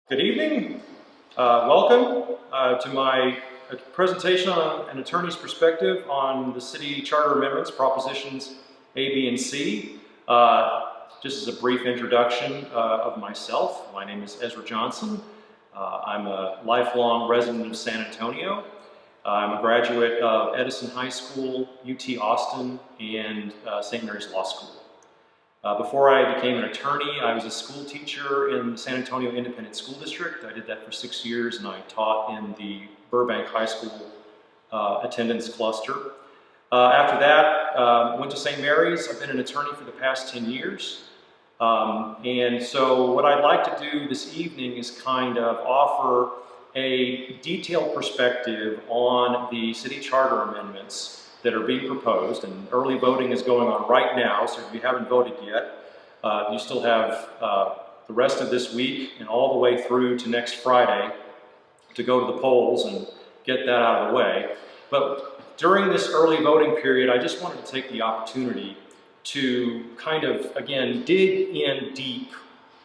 Good evening. Welcome to my presentation on an attorney's perspective on the city charter amendments, propositions A, B, and C. Just as a brief introduction of myself, my name is Ezra Johnson. I'm a lifelong resident of San Antonio. I'm a graduate of Edison High School, UT Austin, and St. Mary's Law School. Before I became an attorney, I was a school teacher in the San Antonio Independent School District. I did that for 6 years, and I taught in the Burbank High School attendance cluster. After that, went to St. Mary's. I've been an attorney for the past 10 years. And so what I'd like to do this evening is kind of offer a detailed perspective on the city charter amendments that are being proposed, and early voting is going on right now, so if you haven't voted yet, you still have the rest of this week and all the way through to next Friday to go to the polls and get that out of the way. But during this early voting period, I just wanted to take the opportunity to kind of, again, dig in deep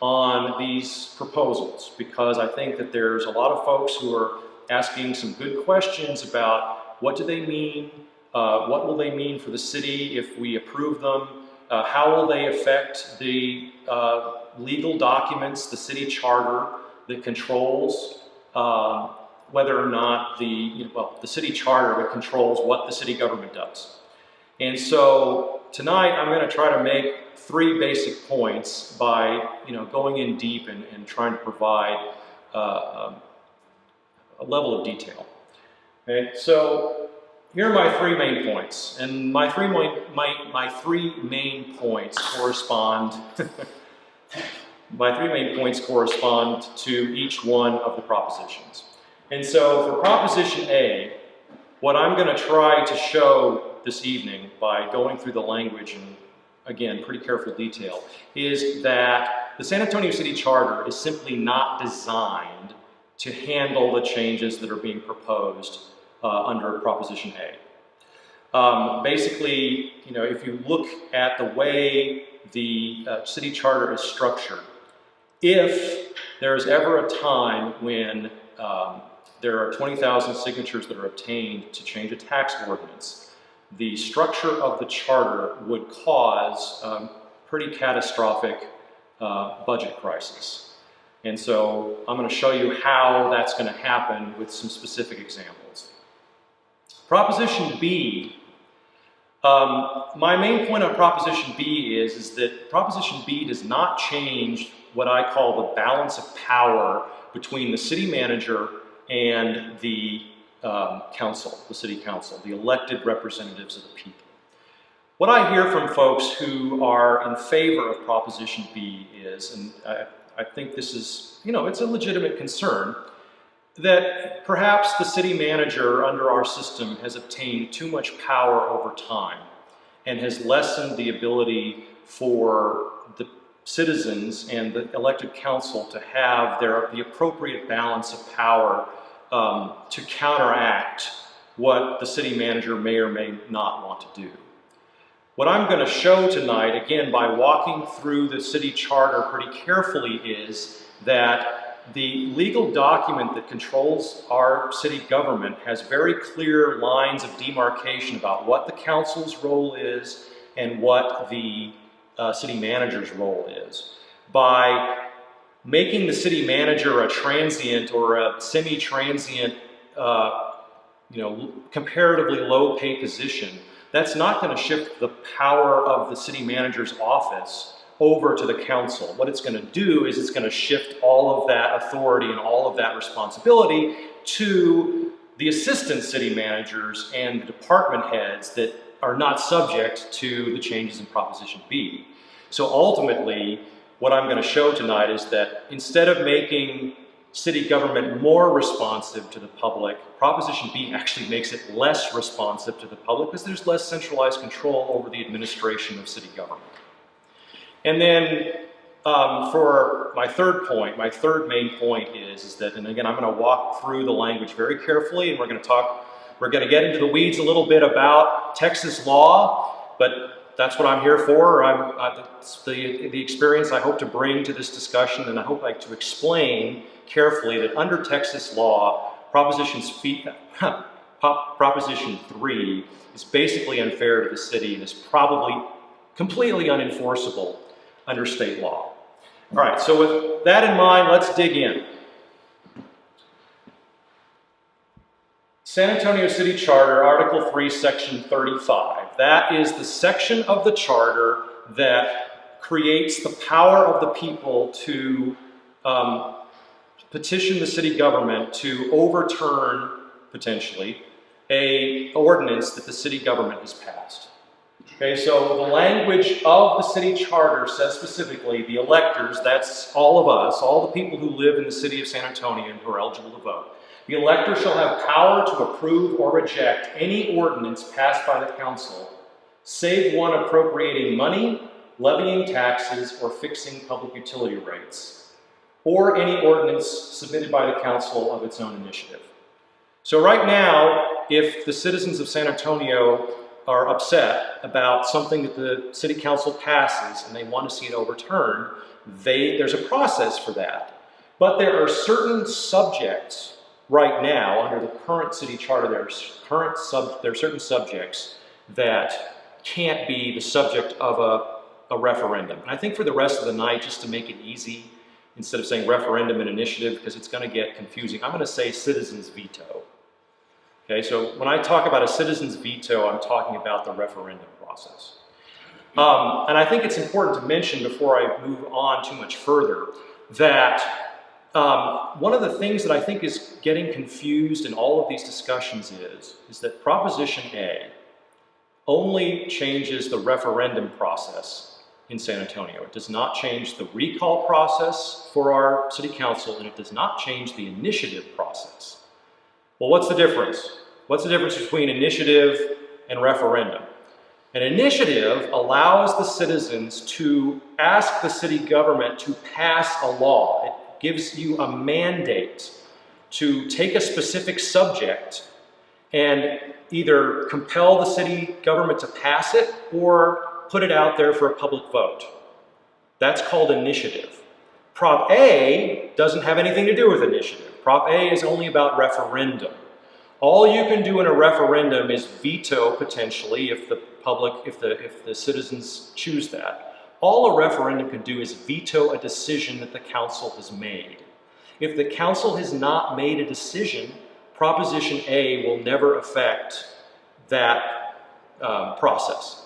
on these proposals, because I think that there's a lot of folks who are asking some good questions about what do they mean. What will they mean for the city if we approve them? How will they affect the legal documents, the city charter that controls whether or not the city charter that controls what the city government does? And so tonight I'm going to try to make 3 basic points by going in deep and trying to provide a level of detail. Okay, so here are my 3 main points, and my three main points correspond. My 3 main points correspond to each one of the propositions. And so, for Proposition A, what I'm going to try to show this evening by going through the language in, again, pretty careful detail, is that the San Antonio City Charter is simply not designed to handle the changes that are being proposed under Proposition A. Basically, if you look at the way the city charter is structured, if there's ever a time when there are 20,000 signatures that are obtained to change a tax ordinance, the structure of the charter would cause pretty catastrophic budget crisis. And so I'm going to show you how that's going to happen with some specific examples. Proposition B, my main point on Proposition B is that Proposition B does not change what I call the balance of power between the city manager and the council, the city council, the elected representatives of the people. What I hear from folks who are in favor of Proposition B is, and I think this is, it's a legitimate concern, that perhaps the city manager under our system has obtained too much power over time and has lessened the ability for the citizens and the elected council to have the appropriate balance of power to counteract what the city manager may or may not want to do. What I'm going to show tonight, again, by walking through the city charter pretty carefully, is that the legal document that controls our city government has very clear lines of demarcation about what the council's role is and what the city manager's role is. By making the city manager a transient or a semi-transient, comparatively low pay position, that's not going to shift the power of the city manager's office over to the council. What it's going to do is it's going to shift all of that authority and all of that responsibility to the assistant city managers and the department heads that are not subject to the changes in Proposition B. So ultimately, what I'm going to show tonight is that instead of making city government more responsive to the public, Proposition B actually makes it less responsive to the public because there's less centralized control over the administration of city government. And then for my third point, my third main point is that, and again, I'm going to walk through the language very carefully, and we're going to get into the weeds a little bit about Texas law, but that's what I'm here for. That's the experience I hope to bring to this discussion, and I hope to explain carefully that under Texas law, Proposition 3 is basically unfair to the city and is probably completely unenforceable under state law. All right, so with that in mind, let's dig in. San Antonio City Charter, Article 3, Section 35. That is the section of the charter that creates the power of the people to petition the city government to overturn, potentially, an ordinance that the city government has passed. Okay, so the language of the city charter says specifically the electors, that's all of us, all the people who live in the city of San Antonio and who are eligible to vote. The elector shall have power to approve or reject any ordinance passed by the council, save one appropriating money, levying taxes, or fixing public utility rates, or any ordinance submitted by the council of its own initiative. So right now, if the citizens of San Antonio are upset about something that the city council passes and they want to see it overturned, there's a process for that. But there are certain subjects right now under the current city charter. There are certain subjects that can't be the subject of a referendum. And I think for the rest of the night, just to make it easy, instead of saying referendum and initiative, because it's going to get confusing, I'm going to say citizens veto. Okay, so when I talk about a citizen's veto, I'm talking about the referendum process. And I think it's important to mention before I move on too much further that one of the things that I think is getting confused in all of these discussions is that Proposition A only changes the referendum process in San Antonio. It does not change the recall process for our city council, and it does not change the initiative process. Well, what's the difference? What's the difference between initiative and referendum? An initiative allows the citizens to ask the city government to pass a law. It gives you a mandate to take a specific subject and either compel the city government to pass it or put it out there for a public vote. That's called initiative. Prop A doesn't have anything to do with initiative. Prop A is only about referendum. All you can do in a referendum is veto, potentially, if the citizens choose that. All a referendum can do is veto a decision that the council has made. If the council has not made a decision, Proposition A will never affect that process.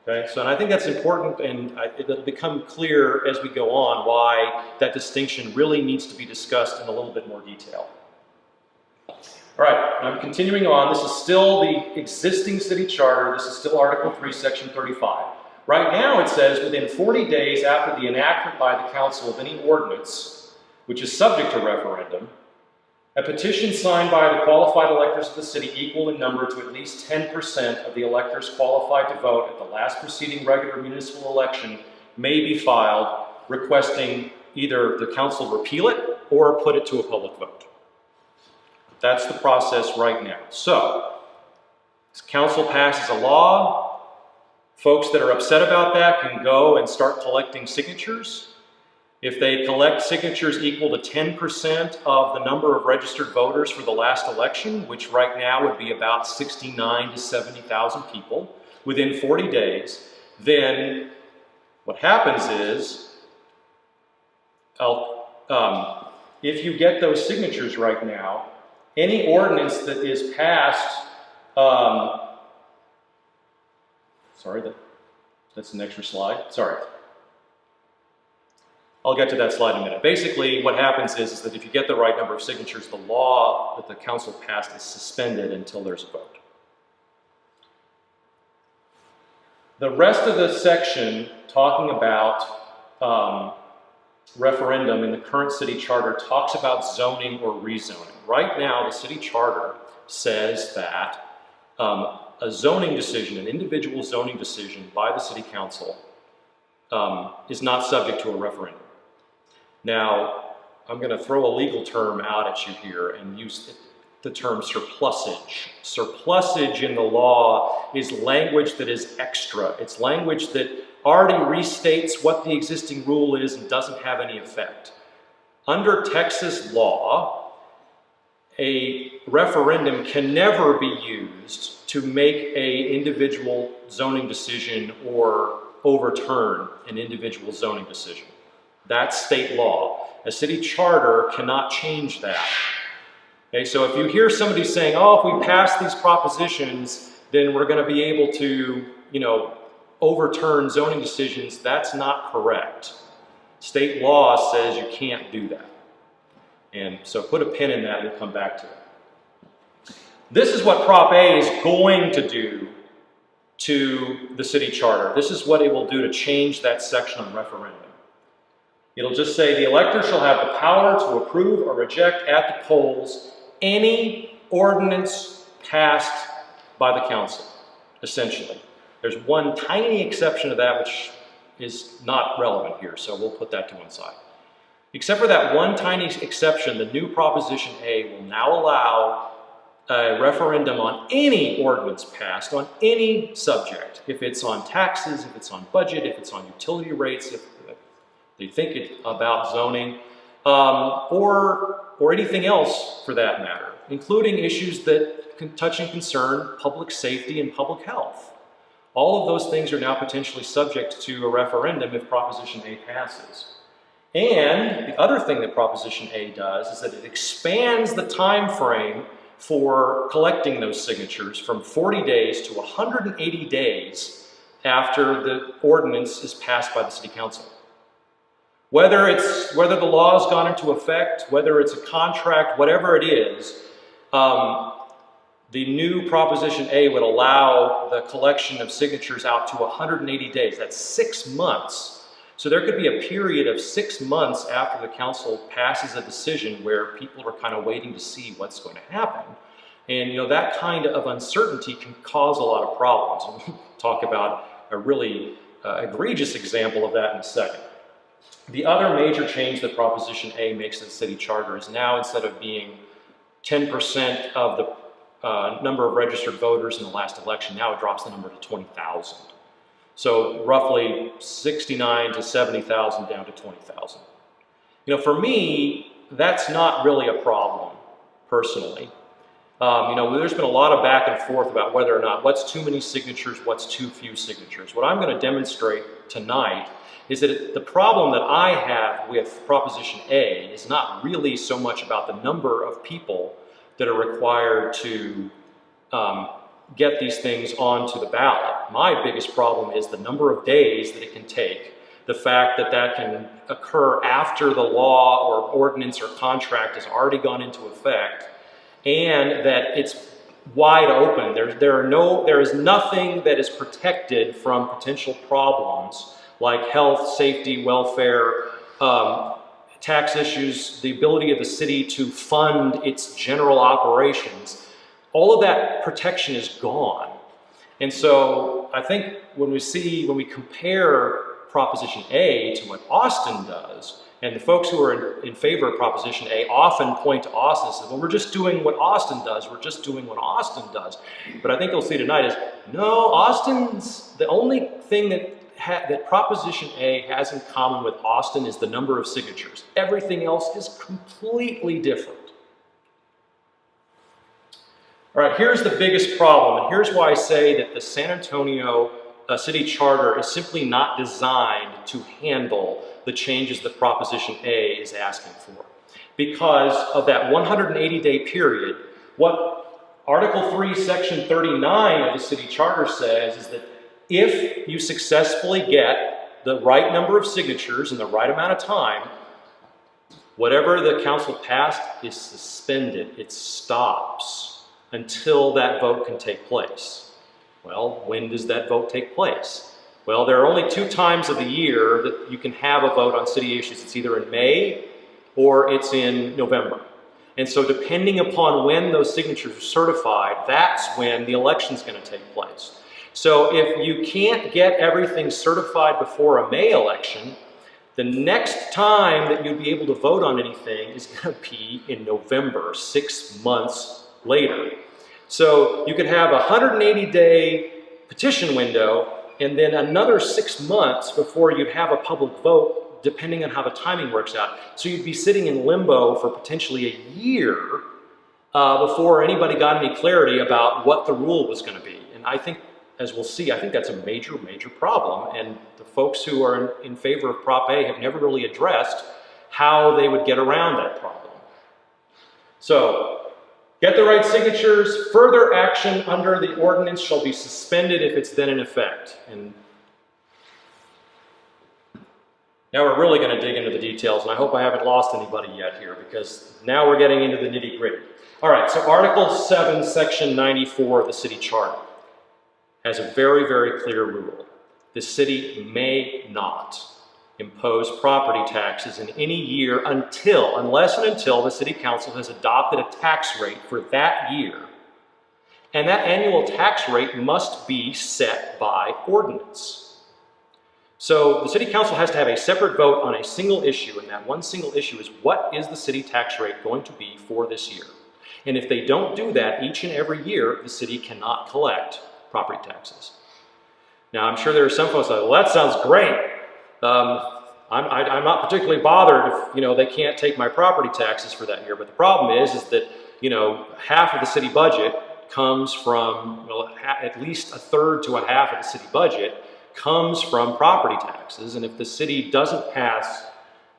Okay, so and I think that's important, and it'll become clear as we go on why that distinction really needs to be discussed in a little bit more detail. All right, I'm continuing on. This is still the existing city charter. This is still Article 3, Section 35. Right now it says within 40 days after the enactment by the council of any ordinance, which is subject to referendum, a petition signed by the qualified electors of the city equal in number to at least 10% of the electors qualified to vote at the last preceding regular municipal election may be filed requesting either the council repeal it or put it to a public vote. That's the process right now. So, this council passes a law. Folks that are upset about that can go and start collecting signatures. If they collect signatures equal to 10% of the number of registered voters for the last election, which right now would be about 69 to 70,000 people, within 40 days, then what happens is, if you get those signatures right now, any ordinance that is passed, sorry, that's an extra slide, sorry. I'll get to that slide in a minute. Basically, what happens is that if you get the right number of signatures, the law that the council passed is suspended until there's a vote. The rest of the section talking about referendum in the current city charter talks about zoning or rezoning. Right now, the city charter says that a zoning decision, an individual zoning decision by the city council is not subject to a referendum. Now, I'm going to throw a legal term out at you here and use it. the term surplusage. Surplusage in the law is language that is extra. It's language that already restates what the existing rule is and doesn't have any effect. Under Texas law, a referendum can never be used to make an individual zoning decision or overturn an individual zoning decision. That's state law. A city charter cannot change that. Okay, so if you hear somebody saying, oh, if we pass these propositions, then we're going to be able to, overturn zoning decisions, that's not correct. State law says you can't do that. And so put a pin in that, we'll come back to it. This is what Prop A is going to do to the city charter. This is what it will do to change that section on referendum. It'll just say the elector shall have the power to approve or reject at the polls any ordinance passed by the council, essentially. There's one tiny exception to that which is not relevant here, so we'll put that to one side. Except for that one tiny exception, the new Proposition A will now allow a referendum on any ordinance passed on any subject. If it's on taxes, if it's on budget, if it's on utility rates, if they think it's about zoning, or anything else for that matter, including issues that can touch and concern public safety and public health. All of those things are now potentially subject to a referendum if Proposition A passes. And the other thing that Proposition A does is that it expands the time frame for collecting those signatures from 40 days to 180 days after the ordinance is passed by the City Council. Whether the law has gone into effect, whether it's a contract, whatever it is, the new Proposition A would allow the collection of signatures out to 180 days. That's 6 months. So there could be a period of 6 months after the council passes a decision where people are kind of waiting to see what's going to happen. And that kind of uncertainty can cause a lot of problems. And we'll talk about a really egregious example of that in a second. The other major change that Proposition A makes to the city charter is now, instead of being 10% of the number of registered voters in the last election, now it drops the number to 20,000. So roughly 69 to 70,000 down to 20,000. For me, that's not really a problem, personally. There's been a lot of back and forth about whether or not what's too many signatures, what's too few signatures. What I'm going to demonstrate tonight is that the problem that I have with Proposition A is not really so much about the number of people that are required to get these things onto the ballot. My biggest problem is the number of days that it can take, the fact that that can occur after the law or ordinance or contract has already gone into effect, and that it's wide open. There is nothing that is protected from potential problems like health, safety, welfare, tax issues, the ability of the city to fund its general operations. All of that protection is gone. And so I think when we compare Proposition A to what Austin does, and the folks who are in favor of Proposition A often point to Austin and say, well, we're just doing what Austin does, we're just doing what Austin does. But I think you'll see tonight is, no, Austin's, the only thing that Proposition A has in common with Austin is the number of signatures. Everything else is completely different. All right, here's the biggest problem, and here's why I say that the San Antonio City Charter is simply not designed to handle the changes that Proposition A is asking for. Because of that 180-day period, what Article 3, Section 39 of the City Charter says is that if you successfully get the right number of signatures in the right amount of time, whatever the council passed is suspended. It stops until that vote can take place. Well, when does that vote take place? Well, there are only 2 times of the year that you can have a vote on city issues. It's either in May or it's in November. And so depending upon when those signatures are certified, that's when the election is going to take place. So if you can't get everything certified before a May election, the next time that you'd be able to vote on anything is going to be in November, 6 months later. So you could have a 180-day petition window and then another 6 months before you'd have a public vote, depending on how the timing works out. So you'd be sitting in limbo for potentially a year before anybody got any clarity about what the rule was going to be. And I think, as we'll see, I think that's a major, major problem. And the folks who are in favor of Prop A have never really addressed how they would get around that problem. So, get the right signatures. Further action under the ordinance shall be suspended if it's then in effect. And now we're really going to dig into the details, and I hope I haven't lost anybody yet here, because now we're getting into the nitty-gritty. All right, so Article 7, Section 94 of the City Charter has a very, very clear rule. The city may not impose property taxes in any year unless and until the City Council has adopted a tax rate for that year. And that annual tax rate must be set by ordinance. So the City Council has to have a separate vote on a single issue, and that one single issue is, what is the city tax rate going to be for this year? And if they don't do that each and every year, the city cannot collect property taxes. Now, I'm sure there are some folks that, well, that sounds great. I'm not particularly bothered if, they can't take my property taxes for that year. But the problem is that, half of the city budget comes from, at least a third to a half of the city budget comes from property taxes. And if the city doesn't pass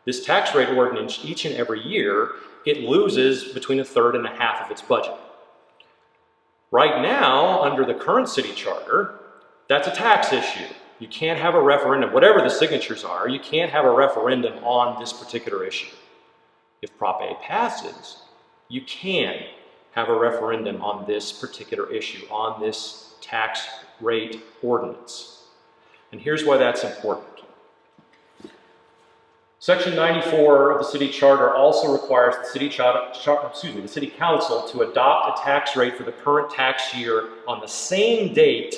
this tax rate ordinance each and every year, it loses between a third and a half of its budget. Right now, under the current city charter, that's a tax issue. You can't have a referendum, whatever the signatures are, you can't have a referendum on this particular issue. If Prop A passes, you can have a referendum on this particular issue, on this tax rate ordinance. And here's why that's important. Section 94 of the City Charter also requires the City Council to adopt a tax rate for the current tax year on the same date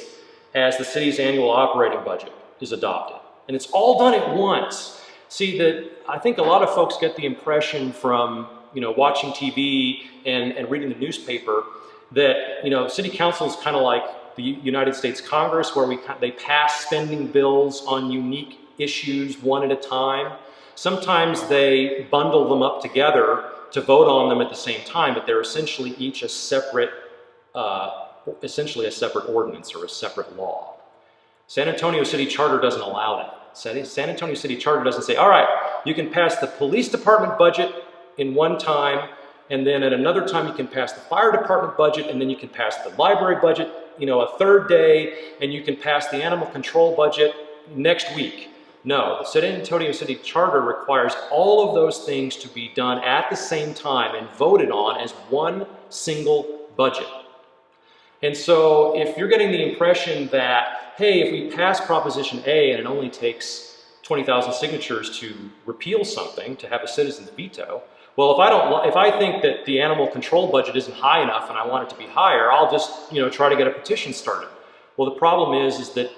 as the city's annual operating budget is adopted. And it's all done at once. See, I think a lot of folks get the impression from watching TV and reading the newspaper that City Council is kind of like the United States Congress, where they pass spending bills on unique issues one at a time. Sometimes they bundle them up together to vote on them at the same time, but they're essentially each a separate, essentially a separate ordinance or a separate law. San Antonio City Charter doesn't allow that. San Antonio City Charter doesn't say, all right, you can pass the police department budget in one time, and then at another time you can pass the fire department budget, and then you can pass the library budget, a third day, and you can pass the animal control budget next week. No, the San Antonio City Charter requires all of those things to be done at the same time and voted on as one single budget. And so if you're getting the impression that, hey, if we pass Proposition A and it only takes 20,000 signatures to repeal something, to have a citizen's veto, well, if I think that the animal control budget isn't high enough and I want it to be higher, I'll just try to get a petition started. Well, the problem is that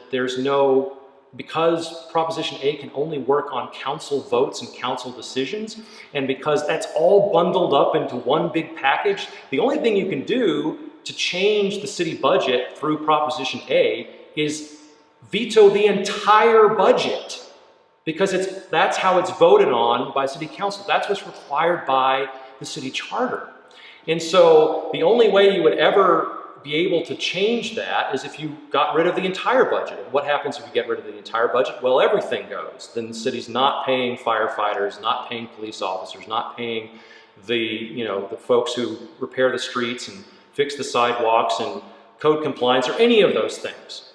because Proposition A can only work on council votes and council decisions, and because that's all bundled up into one big package, the only thing you can do to change the city budget through Proposition A is veto the entire budget, because that's how it's voted on by City Council. That's what's required by the City Charter. And so the only way you would ever be able to change that is if you got rid of the entire budget. And what happens if you get rid of the entire budget? Well, everything goes. Then the city's not paying firefighters, not paying police officers, not paying the folks who repair the streets and fix the sidewalks and code compliance or any of those things.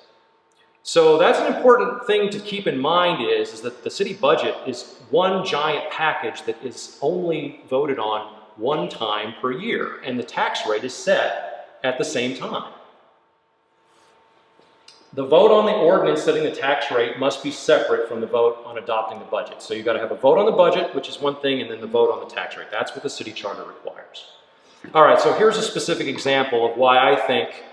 So that's an important thing to keep in mind is that the city budget is one giant package that is only voted on one time per year, and the tax rate is set at the same time. The vote on the ordinance setting the tax rate must be separate from the vote on adopting the budget. So you've got to have a vote on the budget, which is one thing, and then the vote on the tax rate. That's what the city charter requires. All right, so here's a specific example of why I think,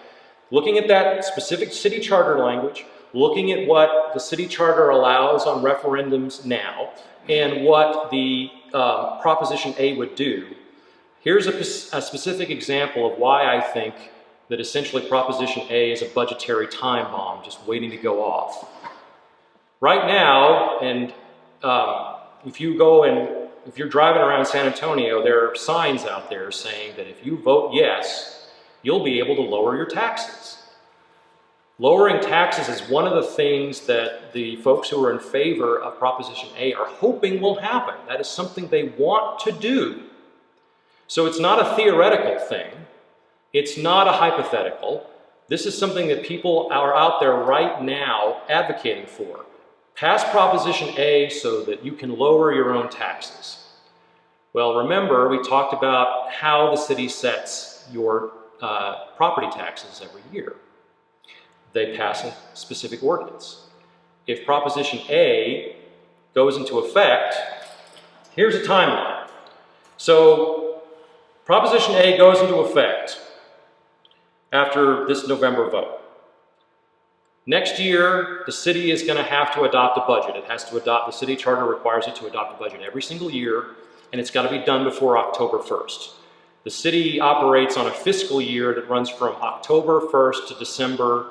looking at that specific city charter language, looking at what the city charter allows on referendums now, and what the Proposition A would do, Here's a specific example of why I think that essentially Proposition A is a budgetary time bomb just waiting to go off. Right now, and if you're driving around San Antonio, there are signs out there saying that if you vote yes, you'll be able to lower your taxes. Lowering taxes is one of the things that the folks who are in favor of Proposition A are hoping will happen. That is something they want to do. So it's not a theoretical thing. It's not a hypothetical. This is something that people are out there right now advocating for. Pass Proposition A so that you can lower your own taxes. Well, remember, we talked about how the city sets your property taxes every year. They pass a specific ordinance. If Proposition A goes into effect, here's a timeline. So Proposition A goes into effect after this November vote. Next year, the city is going to have to adopt a budget. It has to adopt, the city charter requires it to adopt a budget every single year, and it's got to be done before October 1st. The city operates on a fiscal year that runs from October 1st to September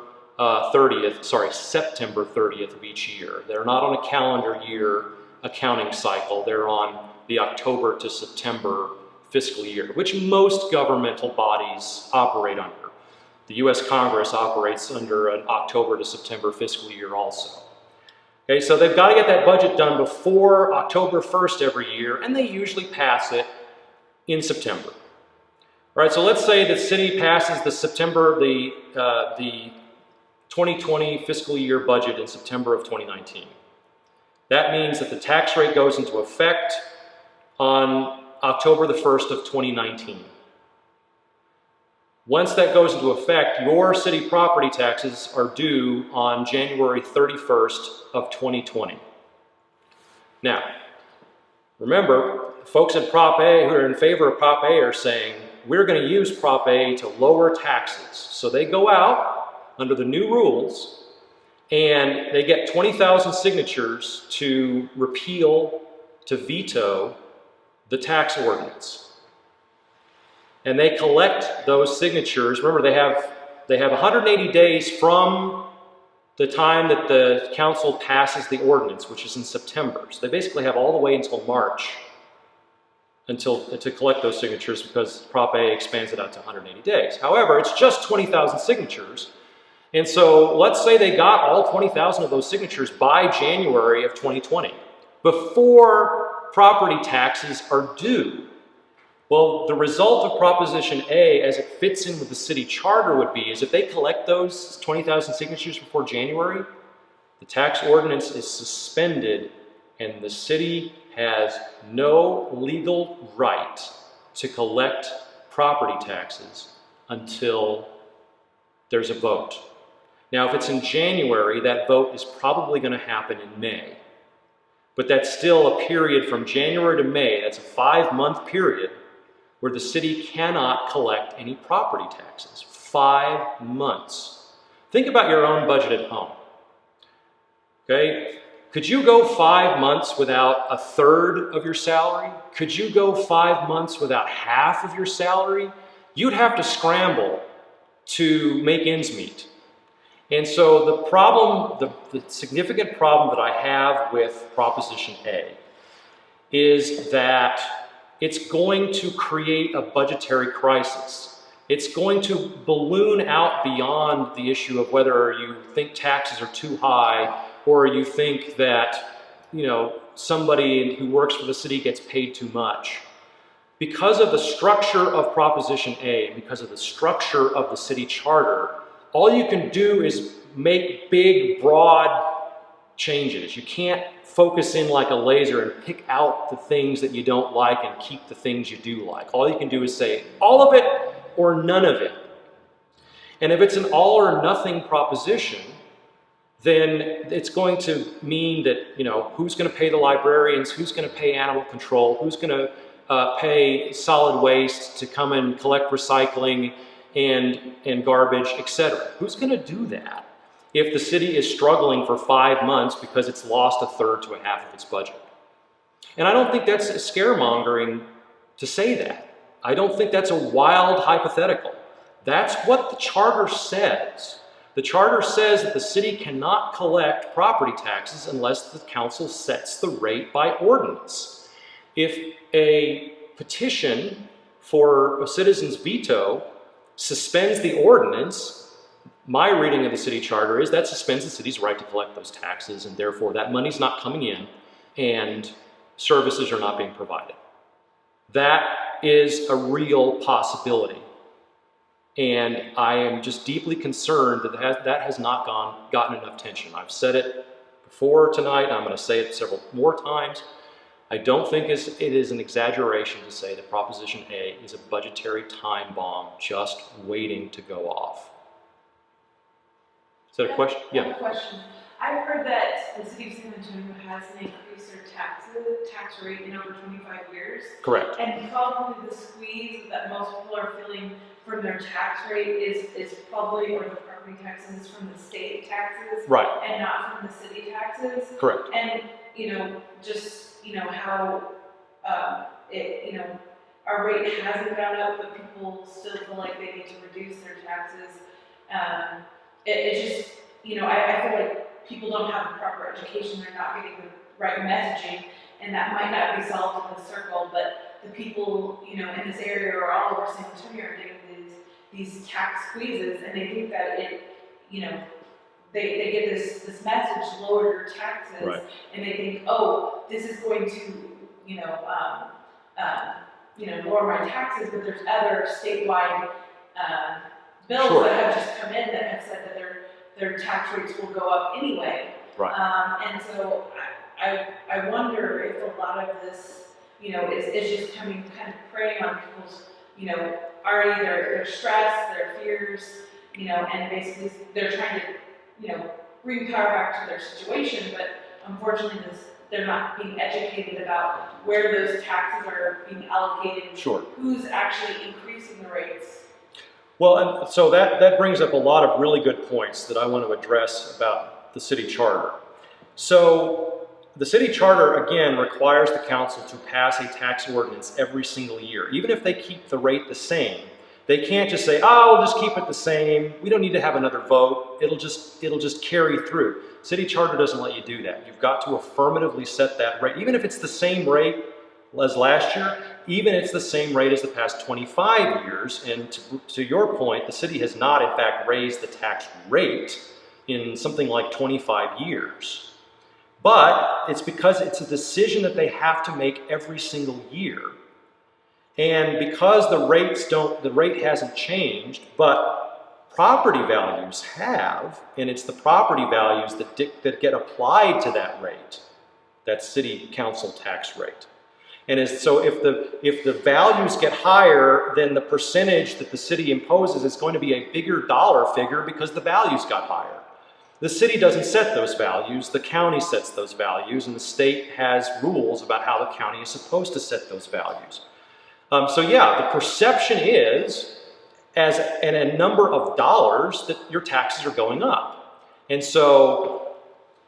30th of each year. They're not on a calendar year accounting cycle. They're on the October to September fiscal year, which most governmental bodies operate under. The U.S. Congress operates under an October to September fiscal year also. Okay, so they've got to get that budget done before October 1st every year, and they usually pass it in September. All right, so let's say the city passes the 2020 fiscal year budget in September of 2019. That means that the tax rate goes into effect on October the 1st of 2019. Once that goes into effect, your city property taxes are due on January 31st of 2020. Now, remember, folks at Prop A who are in favor of Prop A are saying, we're going to use Prop A to lower taxes. So they go out under the new rules and they get 20,000 signatures to repeal, to veto the tax ordinance. And they collect those signatures. Remember, they have 180 days from the time that the council passes the ordinance, which is in September. So they basically have all the way until March to collect those signatures, because Prop A expands it out to 180 days. However, it's just 20,000 signatures. And so let's say they got all 20,000 of those signatures by January of 2020, before property taxes are due. Well, the result of Proposition A, as it fits in with the city charter, would be is if they collect those 20,000 signatures before January, the tax ordinance is suspended and the city has no legal right to collect property taxes until there's a vote. Now, if it's in January, that vote is probably going to happen in May. But that's still a period from January to May. That's a 5-month period where the city cannot collect any property taxes. 5 months. Think about your own budget at home. Okay? Could you go 5 months without a third of your salary? Could you go 5 months without half of your salary? You'd have to scramble to make ends meet. And so the problem, the significant problem that I have with Proposition A is that it's going to create a budgetary crisis. It's going to balloon out beyond the issue of whether you think taxes are too high or you think that, somebody who works for the city gets paid too much. Because of the structure of Proposition A, and because of the structure of the city charter, all you can do is make big, broad changes. You can't focus in like a laser and pick out the things that you don't like and keep the things you do like. All you can do is say all of it or none of it. And if it's an all or nothing proposition, then it's going to mean that, who's going to pay the librarians, who's going to pay animal control, who's going to pay solid waste to come and collect recycling and garbage, etc. Who's going to do that if the city is struggling for 5 months because it's lost a third to a half of its budget? And I don't think that's scaremongering to say that. I don't think that's a wild hypothetical. That's what the charter says. The charter says that the city cannot collect property taxes unless the council sets the rate by ordinance. If a petition for a citizen's veto suspends the ordinance, my reading of the city charter is that suspends the city's right to collect those taxes, and therefore that money's not coming in and services are not being provided. That is a real possibility. And I am just deeply concerned that that has not gotten enough attention. I've said it before tonight, and I'm going to say it several more times. I don't think it is an exaggeration to say that Proposition A is a budgetary time bomb just waiting to go off. Is that a question? I have a question. I've heard that the city of San Antonio hasn't increased their tax rate in over 25 years. Correct. And probably the squeeze that most people are feeling from their tax rate is probably, or the property taxes, from the state taxes. Right. And not from the city taxes. Correct. And, just, how, our rate hasn't gone up, but people still feel like they need to reduce their taxes. It just, I feel like people don't have the proper education, they're not getting the right messaging, and that might not be solved in the circle, but the people, in this area or all over San Antonio are getting these tax squeezes, and they think that they get this message, lower your taxes, right. And they think, oh, this is going to, lower my taxes, but there's other statewide bills Sure. that have just come in that have said that their tax rates will go up anyway. Right. And so I wonder if a lot of this, is just coming kind of preying on people's, already their stress, their fears, and basically they're trying to, bring power back to their situation, but unfortunately they're not being educated about where those taxes are being allocated, Sure. Who's actually increasing the rates. Well, and so that brings up a lot of really good points that I want to address about the city charter. So the city charter, again, requires the council to pass a tax ordinance every single year. Even if they keep the rate the same, they can't just say, oh, we'll just keep it the same. We don't need to have another vote. It'll just carry through. City charter doesn't let you do that. You've got to affirmatively set that rate. Even if it's the same rate as last year, even if it's the same rate as the past 25 years, and to your point, the city has not, in fact, raised the tax rate in something like 25 years. But it's because it's a decision that they have to make every single year. And because the rate hasn't changed, but property values have, and it's the property values that get applied to that rate, that city council tax rate. And so if the values get higher, then the percentage that the city imposes is going to be a bigger dollar figure because the values got higher. The city doesn't set those values, the county sets those values, and the state has rules about how the county is supposed to set those values. So yeah, the perception is, as in a number of dollars, that your taxes are going up. And so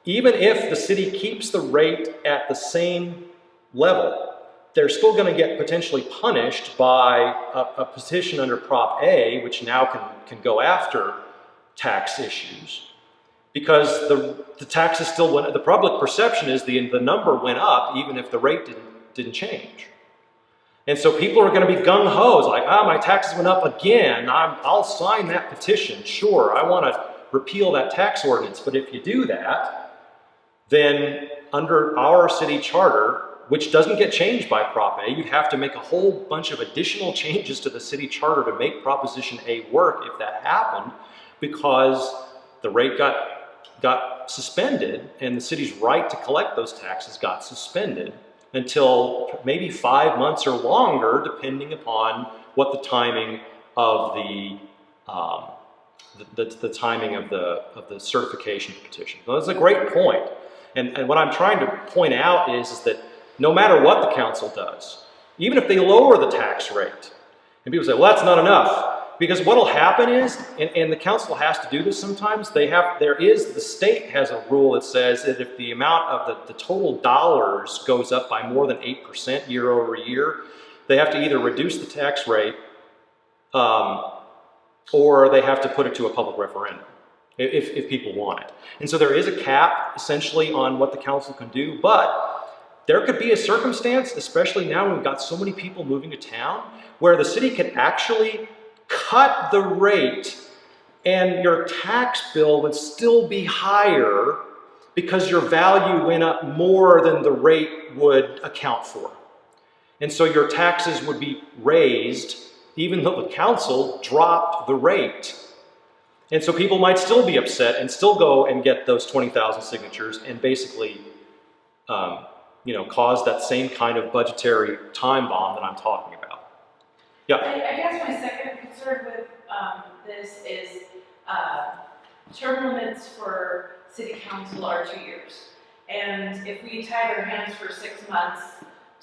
even if the city keeps the rate at the same level, they're still going to get potentially punished by a petition under Prop A, which now can go after tax issues. Because the taxes still went, the public perception is the number went up even if the rate didn't change. And so people are going to be gung-ho, it's like, my taxes went up again, I'll sign that petition, sure, I want to repeal that tax ordinance. But if you do that, then under our city charter, which doesn't get changed by Prop A, you'd have to make a whole bunch of additional changes to the city charter to make Proposition A work if that happened, because the rate got suspended and the city's right to collect those taxes got suspended until maybe 5 months or longer, depending upon what the timing of the timing of the certification petition. So that's a great point. And what I'm trying to point out is that no matter what the council does, even if they lower the tax rate, and people say, well, that's not enough. Because what will happen is, and the council has to do this sometimes, the state has a rule that says that if the amount of the total dollars goes up by more than 8% year over year, they have to either reduce the tax rate or they have to put it to a public referendum if people want it. And so there is a cap essentially on what the council can do, but there could be a circumstance, especially now when we've got so many people moving to town, where the city could actually cut the rate and your tax bill would still be higher because your value went up more than the rate would account for. And so your taxes would be raised even though the council dropped the rate. And so people might still be upset and still go and get those 20,000 signatures and basically cause that same kind of budgetary time bomb that I'm talking about. Yeah? I guess my second concern with this is term limits for city council are 2 years. And if we tie their hands for 6 months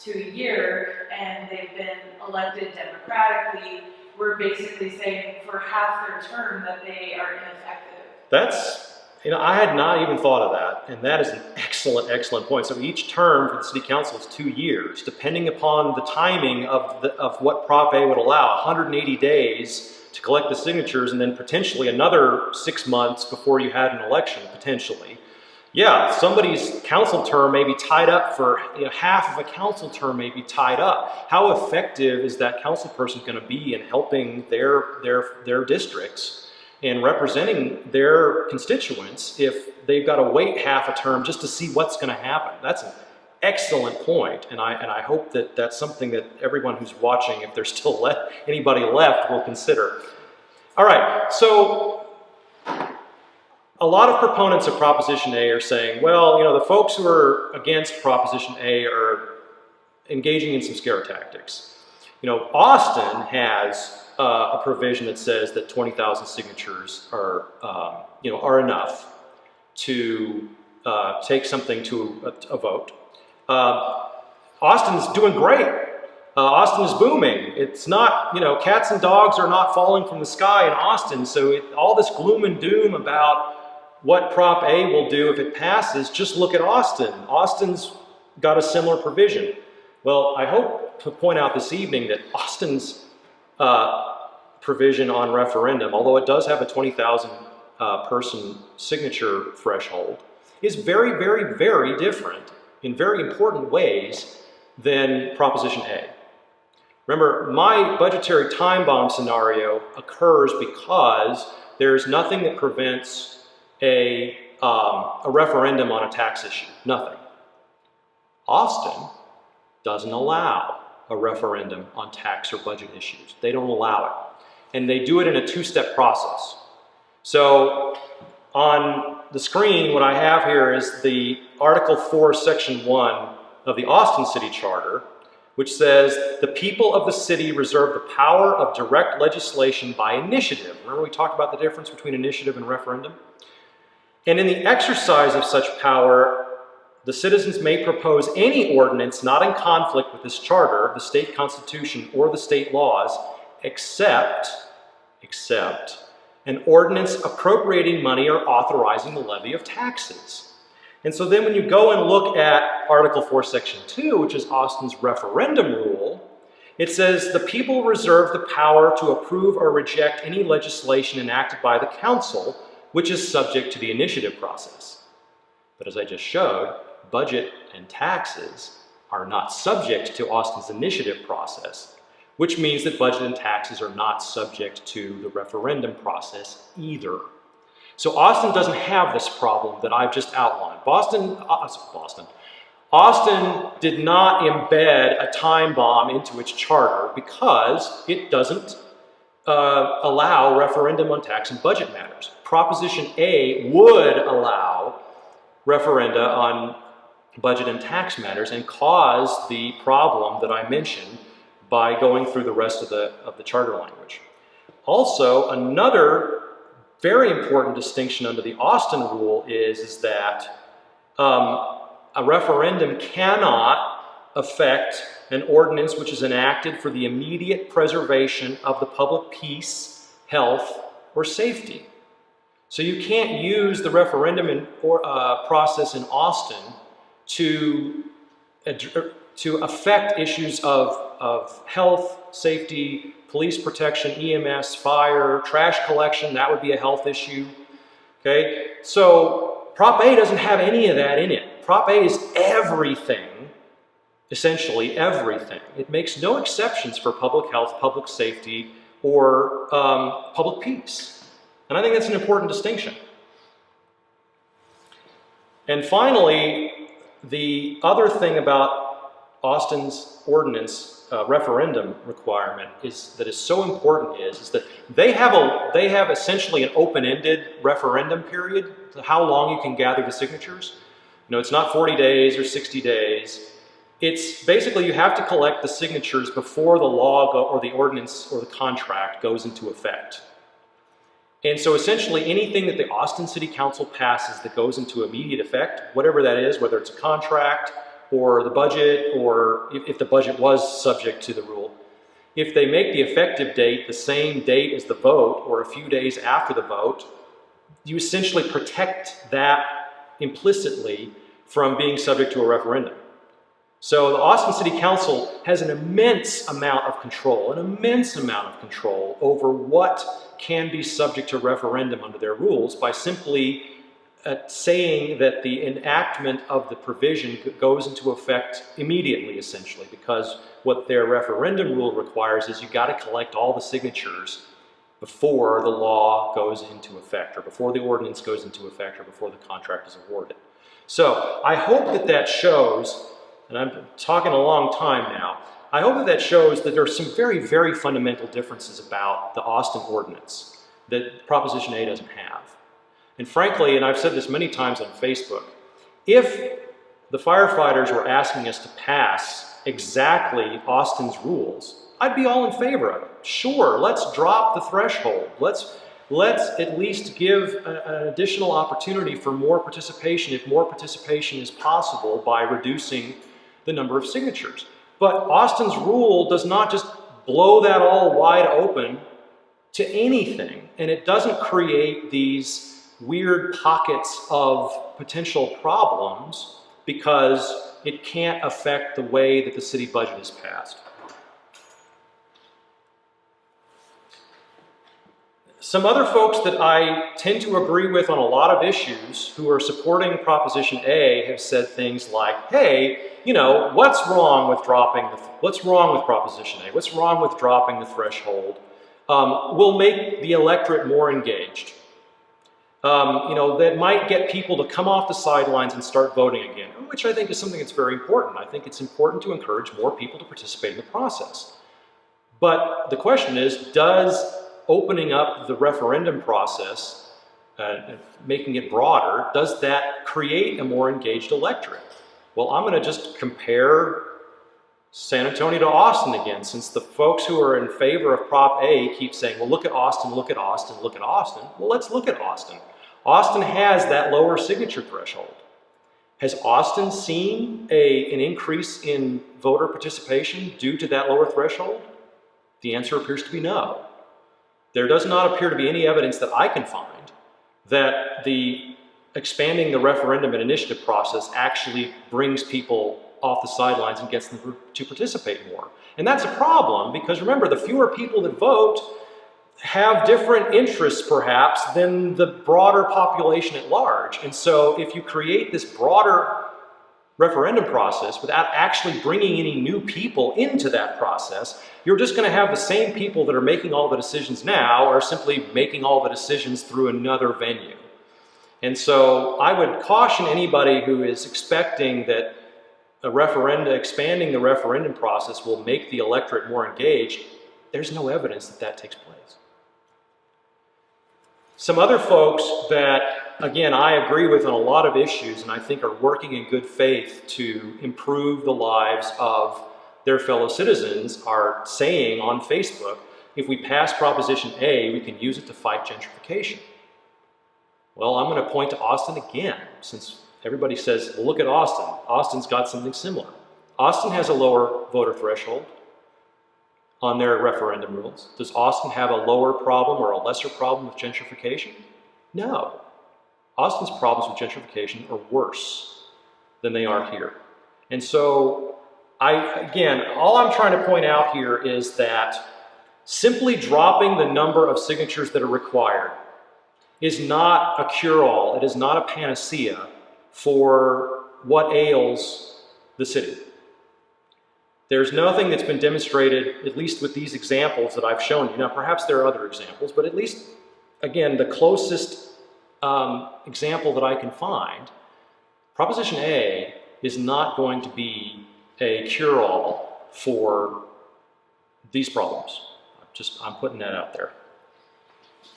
to a year and they've been elected democratically, we're basically saying for half their term that they are ineffective. That's, I had not even thought of that, and that is an excellent, excellent point. So each term for the city council is 2 years, depending upon the timing of what Prop A would allow, 180 days to collect the signatures, and then potentially another 6 months before you had an election, potentially. Yeah, somebody's council term may be tied up for, half of a council term may be tied up. How effective is that council person going to be in helping their districts and representing their constituents if they've got to wait half a term just to see what's going to happen? That's an excellent point, and I hope that that's something that everyone who's watching, if there's still anybody left, will consider. All right, so a lot of proponents of Proposition A are saying, well, the folks who are against Proposition A are engaging in some scare tactics. Austin has a provision that says that 20,000 signatures are enough to take something to a vote. Austin's doing great. Austin is booming. It's not, cats and dogs are not falling from the sky in Austin. So all this gloom and doom about what Prop A will do if it passes, just look at Austin. Austin's got a similar provision. Well, I hope to point out this evening that Austin's provision on referendum, although it does have a 20,000 person signature threshold, is very, very, very different in very important ways than Proposition A. Remember, my budgetary time bomb scenario occurs because there's nothing that prevents a referendum on a tax issue. Nothing. Austin doesn't allow a referendum on tax or budget issues. They don't allow it. And they do it in a two-step process. So on the screen, what I have here is the Article 4, Section 1 of the Austin City Charter, which says, the people of the city reserve the power of direct legislation by initiative. Remember we talked about the difference between initiative and referendum? And in the exercise of such power, the citizens may propose any ordinance not in conflict with this charter, the state constitution, or the state laws, except an ordinance appropriating money or authorizing the levy of taxes. And so then when you go and look at Article 4, Section 2, which is Austin's referendum rule, it says the people reserve the power to approve or reject any legislation enacted by the council, which is subject to the initiative process. But as I just showed, budget and taxes are not subject to Austin's initiative process, which means that budget and taxes are not subject to the referendum process either. So Austin doesn't have this problem that I've just outlined. Austin did not embed a time bomb into its charter because it doesn't allow referendum on tax and budget matters. Proposition A would allow referenda on budget and tax matters and cause the problem that I mentioned by going through the rest of the charter language. Also, another very important distinction under the Austin rule is that a referendum cannot affect an ordinance which is enacted for the immediate preservation of the public peace, health, or safety. So you can't use the referendum process in Austin to to affect issues of health, safety, police protection, EMS, fire, trash collection. That would be a health issue. Okay, so Prop A doesn't have any of that in it. Prop A is everything, essentially everything. It makes no exceptions for public health, public safety, or public peace. And I think that's an important distinction. And finally, the other thing about Austin's ordinance referendum requirement is so important is that they have essentially an open-ended referendum period, how long you can gather the signatures. No, it's not 40 days or 60 days. It's basically you have to collect the signatures before the law or the ordinance or the contract goes into effect. And so essentially anything that the Austin City Council passes that goes into immediate effect, whatever that is, whether it's a contract or the budget, or if the budget was subject to the rule, if they make the effective date the same date as the vote or a few days after the vote, you essentially protect that implicitly from being subject to a referendum. So the Austin City Council has an immense amount of control over what can be subject to referendum under their rules by simply saying that the enactment of the provision goes into effect immediately, essentially, because what their referendum rule requires is you got to collect all the signatures before the law goes into effect, or before the ordinance goes into effect, or before the contract is awarded. So I hope that that shows, and I'm talking a long time now, I hope that that shows that there are some very, very fundamental differences about the Austin ordinance that Proposition A doesn't have. And frankly, and I've said this many times on Facebook, if the firefighters were asking us to pass exactly Austin's rules, I'd be all in favor of it. Sure, let's drop the threshold. Let's at least give an additional opportunity for more participation, if more participation is possible, by reducing the number of signatures. But Austin's rule does not just blow that all wide open to anything, and it doesn't create these weird pockets of potential problems because it can't affect the way that the city budget is passed. Some other folks that I tend to agree with on a lot of issues who are supporting Proposition A have said things like, hey, you know, what's wrong with Proposition A? What's wrong with dropping the threshold? Will make the electorate more engaged. You know, that might get people to come off the sidelines and start voting again, which I think is something that's very important. I think it's important to encourage more people to participate in the process. But the question is, does opening up the referendum process, making it broader, does that create a more engaged electorate? Well, I'm going to just compare San Antonio to Austin again, since the folks who are in favor of Prop A keep saying, well, look at Austin, look at Austin, look at Austin. Well, let's look at Austin. Austin has that lower signature threshold. Has Austin seen an increase in voter participation due to that lower threshold? The answer appears to be no. There does not appear to be any evidence that I can find that the expanding the referendum and initiative process actually brings people off the sidelines and gets them to participate more. And that's a problem because remember, the fewer people that vote have different interests perhaps than the broader population at large. And so if you create this broader referendum process without actually bringing any new people into that process, you're just going to have the same people that are making all the decisions now are simply making all the decisions through another venue. And so I would caution anybody who is expecting that expanding the referendum process will make the electorate more engaged. There's no evidence that that takes place. Some other folks that, again, I agree with on a lot of issues and I think are working in good faith to improve the lives of their fellow citizens are saying on Facebook, if we pass Proposition A, we can use it to fight gentrification. Well, I'm going to point to Austin again, since everybody says, well, look at Austin. Austin's got something similar. Austin has a lower voter threshold on their referendum rules. Does Austin have a lower problem or a lesser problem with gentrification? No. Austin's problems with gentrification are worse than they are here. And so Again, all I'm trying to point out here is that simply dropping the number of signatures that are required is not a cure-all. It is not a panacea for what ails the city. There's nothing that's been demonstrated, at least with these examples that I've shown you. Now, perhaps there are other examples, but at least, again, the closest example that I can find, Proposition A is not going to be a cure-all for these problems. I'm putting that out there.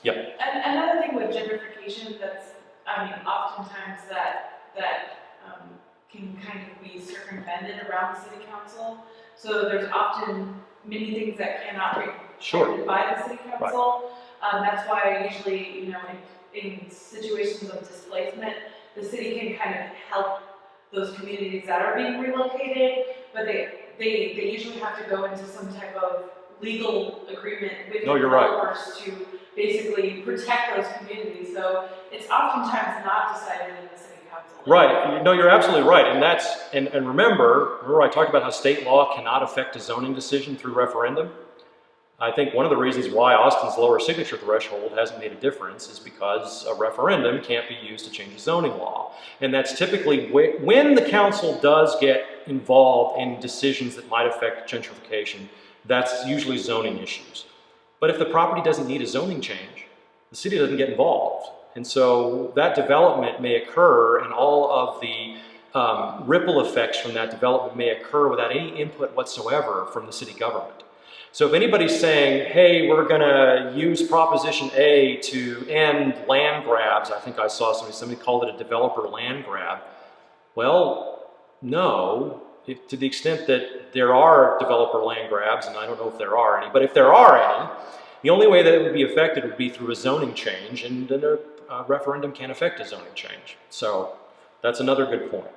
Yep. And another thing with gentrification that's, oftentimes that can kind of be circumvented around the city council. So there's often many things that cannot be protected by the city council. Right. That's why usually, in situations of displacement, the city can kind of help those communities that are being relocated, but they usually have to go into some type of legal agreement with the developers to basically protect those communities. So it's oftentimes not decided in the city council. Right. No, you're absolutely right. And remember I talked about how state law cannot affect a zoning decision through referendum? I think one of the reasons why Austin's lower signature threshold hasn't made a difference is because a referendum can't be used to change the zoning law. And that's typically when the council does get involved in decisions that might affect gentrification, that's usually zoning issues. But if the property doesn't need a zoning change, the city doesn't get involved. And so that development may occur, and all of the ripple effects from that development may occur without any input whatsoever from the city government. So if anybody's saying, hey, we're going to use Proposition A to end land grabs, I think I saw somebody called it a developer land grab. Well, no, to the extent that there are developer land grabs, and I don't know if there are any, but if there are any, the only way that it would be affected would be through a zoning change, and a referendum can't affect a zoning change. So that's another good point.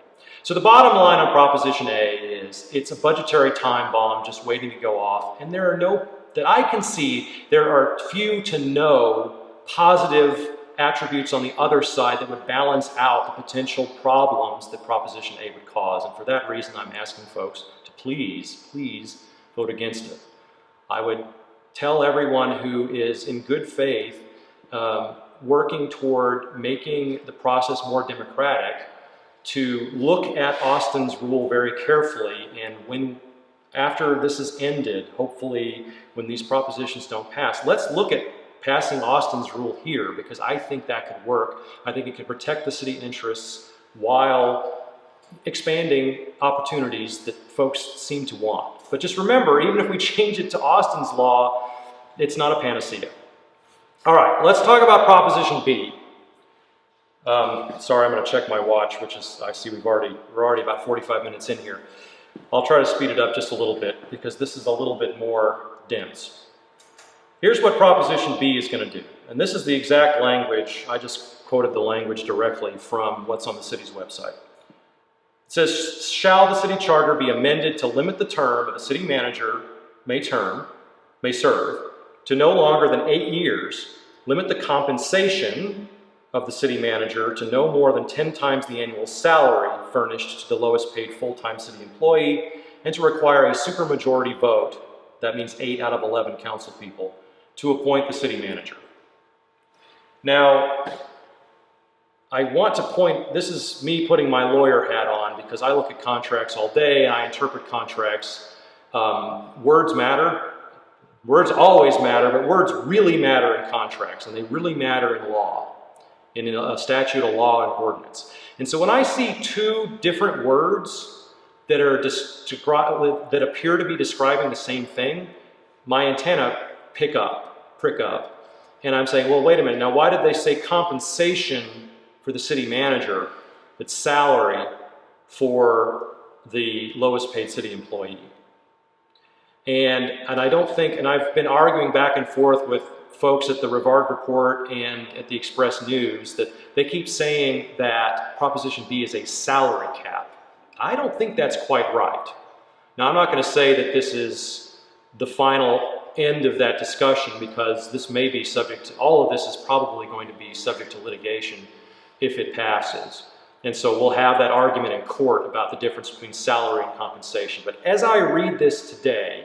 So the bottom line on Proposition A is it's a budgetary time bomb just waiting to go off, and there are that I can see, there are few to no positive attributes on the other side that would balance out the potential problems that Proposition A would cause. And for that reason, I'm asking folks to please vote against it. I would tell everyone who is in good faith working toward making the process more democratic to look at Austin's rule very carefully, and after this is ended, hopefully when these propositions don't pass, let's look at passing Austin's rule here, because I think that could work. I think it could protect the city interests while expanding opportunities that folks seem to want. But just remember, even if we change it to Austin's law, it's not a panacea. All right, let's talk about Proposition B. Sorry, I'm going to check my watch, which is, I see we're already about 45 minutes in here. I'll try to speed it up just a little bit because this is a little bit more dense. Here's what Proposition B is going to do. And this is the exact language. I just quoted the language directly from what's on the city's website. It says, shall the city charter be amended to limit the term of the city manager may serve to no longer than 8 years, limit the compensation of the city manager to no more than 10 times the annual salary furnished to the lowest paid full-time city employee, and to require a supermajority vote, that means 8 out of 11 council people, to appoint the city manager. Now, I want to point, this is me putting my lawyer hat on because I look at contracts all day and I interpret contracts. Words matter. Words always matter, but words really matter in contracts, and they really matter in law, in a statute, a law, and ordinance. And so when I see two different words that appear to be describing the same thing, my antenna prick up. And I'm saying, well, wait a minute, now why did they say compensation for the city manager, but salary for the lowest paid city employee? And I don't think, and I've been arguing back and forth with folks at the Rivard Report and at the Express News that they keep saying that Proposition B is a salary cap. I don't think that's quite right. Now, I'm not going to say that this is the final end of that discussion, because this may be subject to, all of this is probably going to be subject to litigation if it passes. And so we'll have that argument in court about the difference between salary and compensation. But as I read this today,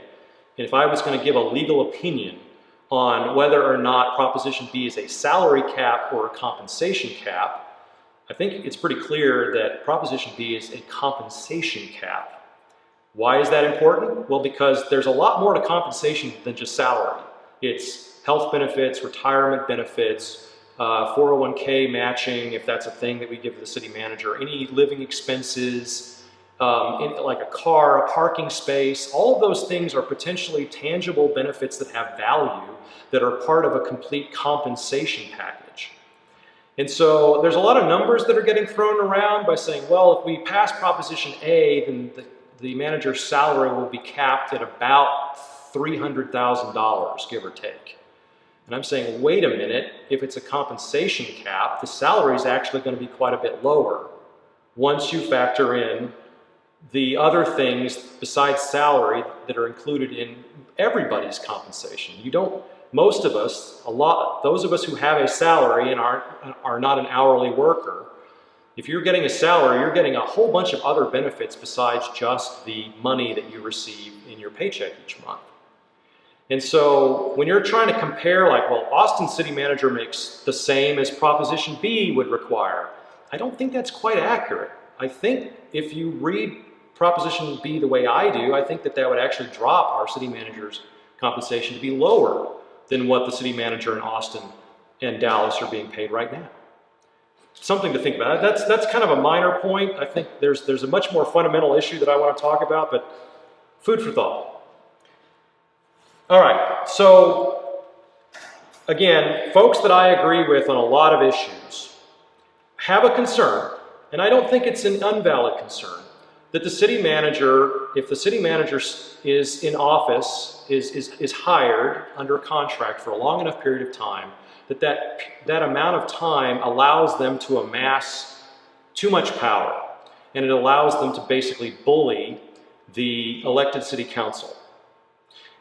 and if I was going to give a legal opinion on whether or not Proposition B is a salary cap or a compensation cap, I think it's pretty clear that Proposition B is a compensation cap. Why is that important? Well, because there's a lot more to compensation than just salary. It's health benefits, retirement benefits, 401k matching, if that's a thing that we give the city manager, any living expenses, like a car, a parking space. All of those things are potentially tangible benefits that have value that are part of a complete compensation package. And so there's a lot of numbers that are getting thrown around by saying, well, if we pass Proposition A, then the manager's salary will be capped at about $300,000, give or take. And I'm saying, wait a minute, if it's a compensation cap, the salary is actually going to be quite a bit lower once you factor in the other things besides salary that are included in everybody's compensation. Most of us, those of us who have a salary and are not an hourly worker, if you're getting a salary, you're getting a whole bunch of other benefits besides just the money that you receive in your paycheck each month. And so when you're trying to compare, like, well, Austin city manager makes the same as Proposition B would require, I don't think that's quite accurate. I think if you read Proposition B the way I do, I think that would actually drop our city manager's compensation to be lower than what the city manager in Austin and Dallas are being paid right now. Something to think about. That's kind of a minor point. I think there's a much more fundamental issue that I want to talk about, but food for thought. All right, so again, folks that I agree with on a lot of issues have a concern, and I don't think it's an invalid concern, that the city manager, if the city manager is in office, is hired under a contract for a long enough period of time, that amount of time allows them to amass too much power, and it allows them to basically bully the elected city council.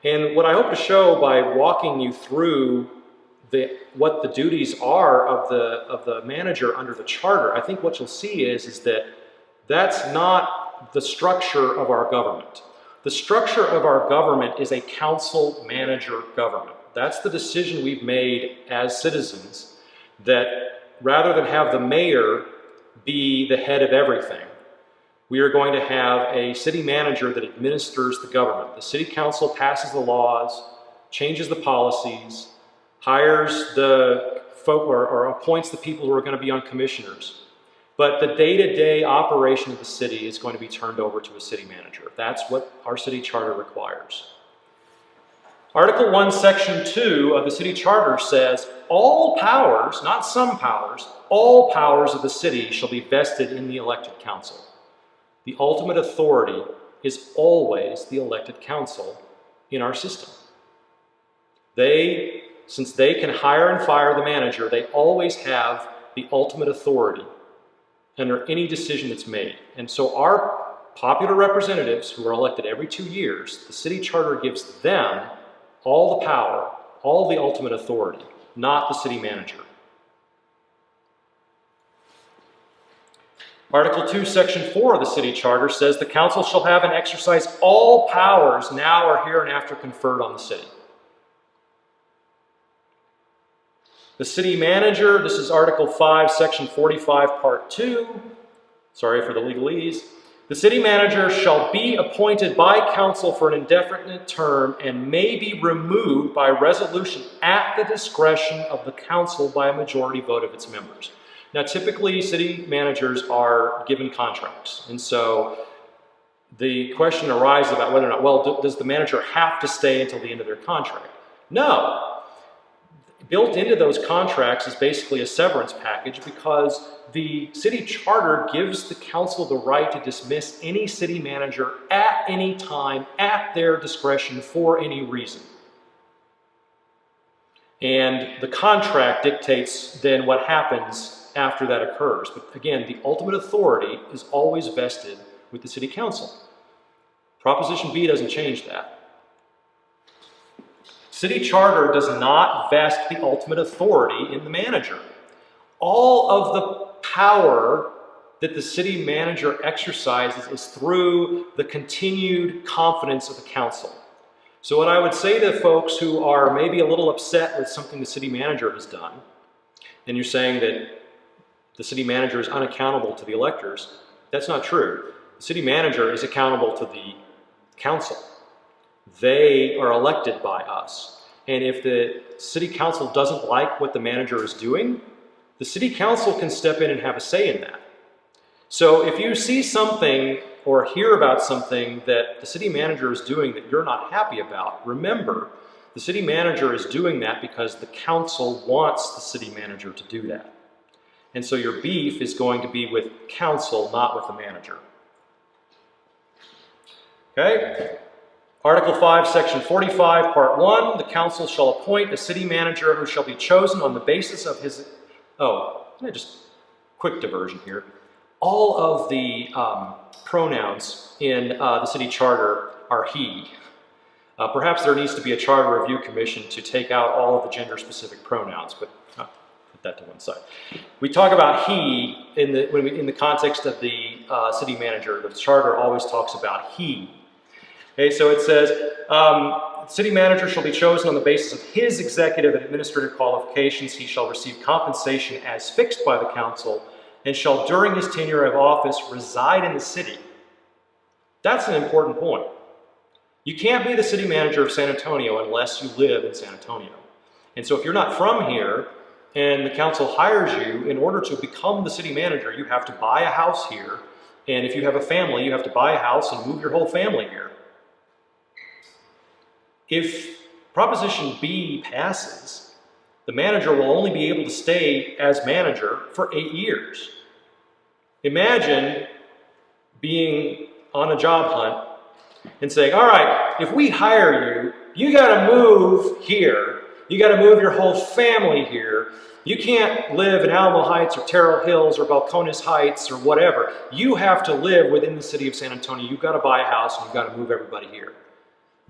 And what I hope to show by walking you through what the duties are of the manager under the charter, I think what you'll see is that that's not the structure of our government. The structure of our government is a council-manager government. That's the decision we've made as citizens, that rather than have the mayor be the head of everything, we are going to have a city manager that administers the government. The city council passes the laws, changes the policies, hires the folk or appoints the people who are going to be on commissioners. But the day-to-day operation of the city is going to be turned over to a city manager. That's what our city charter requires. Article 1, Section 2 of the city charter says, all powers, not some powers, all powers of the city shall be vested in the elected council. The ultimate authority is always the elected council in our system. Since they can hire and fire the manager, they always have the ultimate authority under any decision that's made. And so our popular representatives, who are elected every 2 years, the city charter gives them all the power, all the ultimate authority, not the city manager. Article 2, Section 4 of the city charter says the council shall have and exercise all powers now or hereinafter conferred on the city. The city manager, this is Article 5, Section 45, Part 2. Sorry for the legalese. The city manager shall be appointed by council for an indefinite term and may be removed by resolution at the discretion of the council by a majority vote of its members. Now, typically, city managers are given contracts. And so the question arises about whether or not, well, does the manager have to stay until the end of their contract? No. Built into those contracts is basically a severance package because the city charter gives the council the right to dismiss any city manager at any time, at their discretion, for any reason. And the contract dictates then what happens after that occurs. But again, the ultimate authority is always vested with the city council. Proposition B doesn't change that. City charter does not vest the ultimate authority in the manager. All of the power that the city manager exercises is through the continued confidence of the council. So what I would say to folks who are maybe a little upset with something the city manager has done, and you're saying that the city manager is unaccountable to the electors, that's not true. The city manager is accountable to the council. They are elected by us. And if the city council doesn't like what the manager is doing, the city council can step in and have a say in that. So if you see something or hear about something that the city manager is doing that you're not happy about, remember, the city manager is doing that because the council wants the city manager to do that. And so your beef is going to be with council, not with the manager. Okay? Article 5, Section 45, Part 1, the council shall appoint a city manager who shall be chosen on the basis of his... Oh, just quick diversion here. All of the pronouns in the city charter are he. Perhaps there needs to be a charter review commission to take out all of the gender-specific pronouns, but put that to one side. We talk about he in the context of the city manager. The charter always talks about he. Okay, so it says, city manager shall be chosen on the basis of his executive and administrative qualifications. He shall receive compensation as fixed by the council and shall, during his tenure of office, reside in the city. That's an important point. You can't be the city manager of San Antonio unless you live in San Antonio. And so if you're not from here and the council hires you, in order to become the city manager, you have to buy a house here. And if you have a family, you have to buy a house and move your whole family here. If Proposition B passes, the manager will only be able to stay as manager for 8 years. Imagine being on a job hunt and saying, all right, if we hire you, you got to move here. You got to move your whole family here. You can't live in Alamo Heights or Terrell Hills or Balcones Heights or whatever. You have to live within the city of San Antonio. You've got to buy a house and you've got to move everybody here.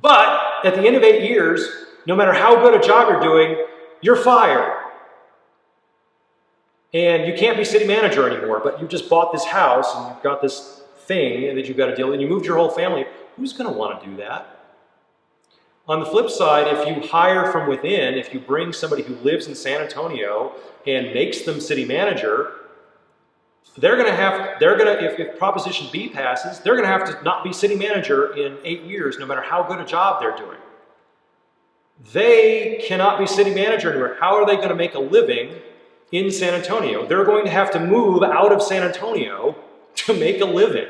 But at the end of 8 years, no matter how good a job you're doing, you're fired. And you can't be city manager anymore, but you just bought this house and you've got this thing that you've got to deal with, and you moved your whole family. Who's going to want to do that? On the flip side, if you hire from within, if you bring somebody who lives in San Antonio and makes them city manager, if Proposition B passes, they're going to have to not be city manager in 8 years, no matter how good a job they're doing. They cannot be city manager anywhere. How are they going to make a living in San Antonio? They're going to have to move out of San Antonio to make a living.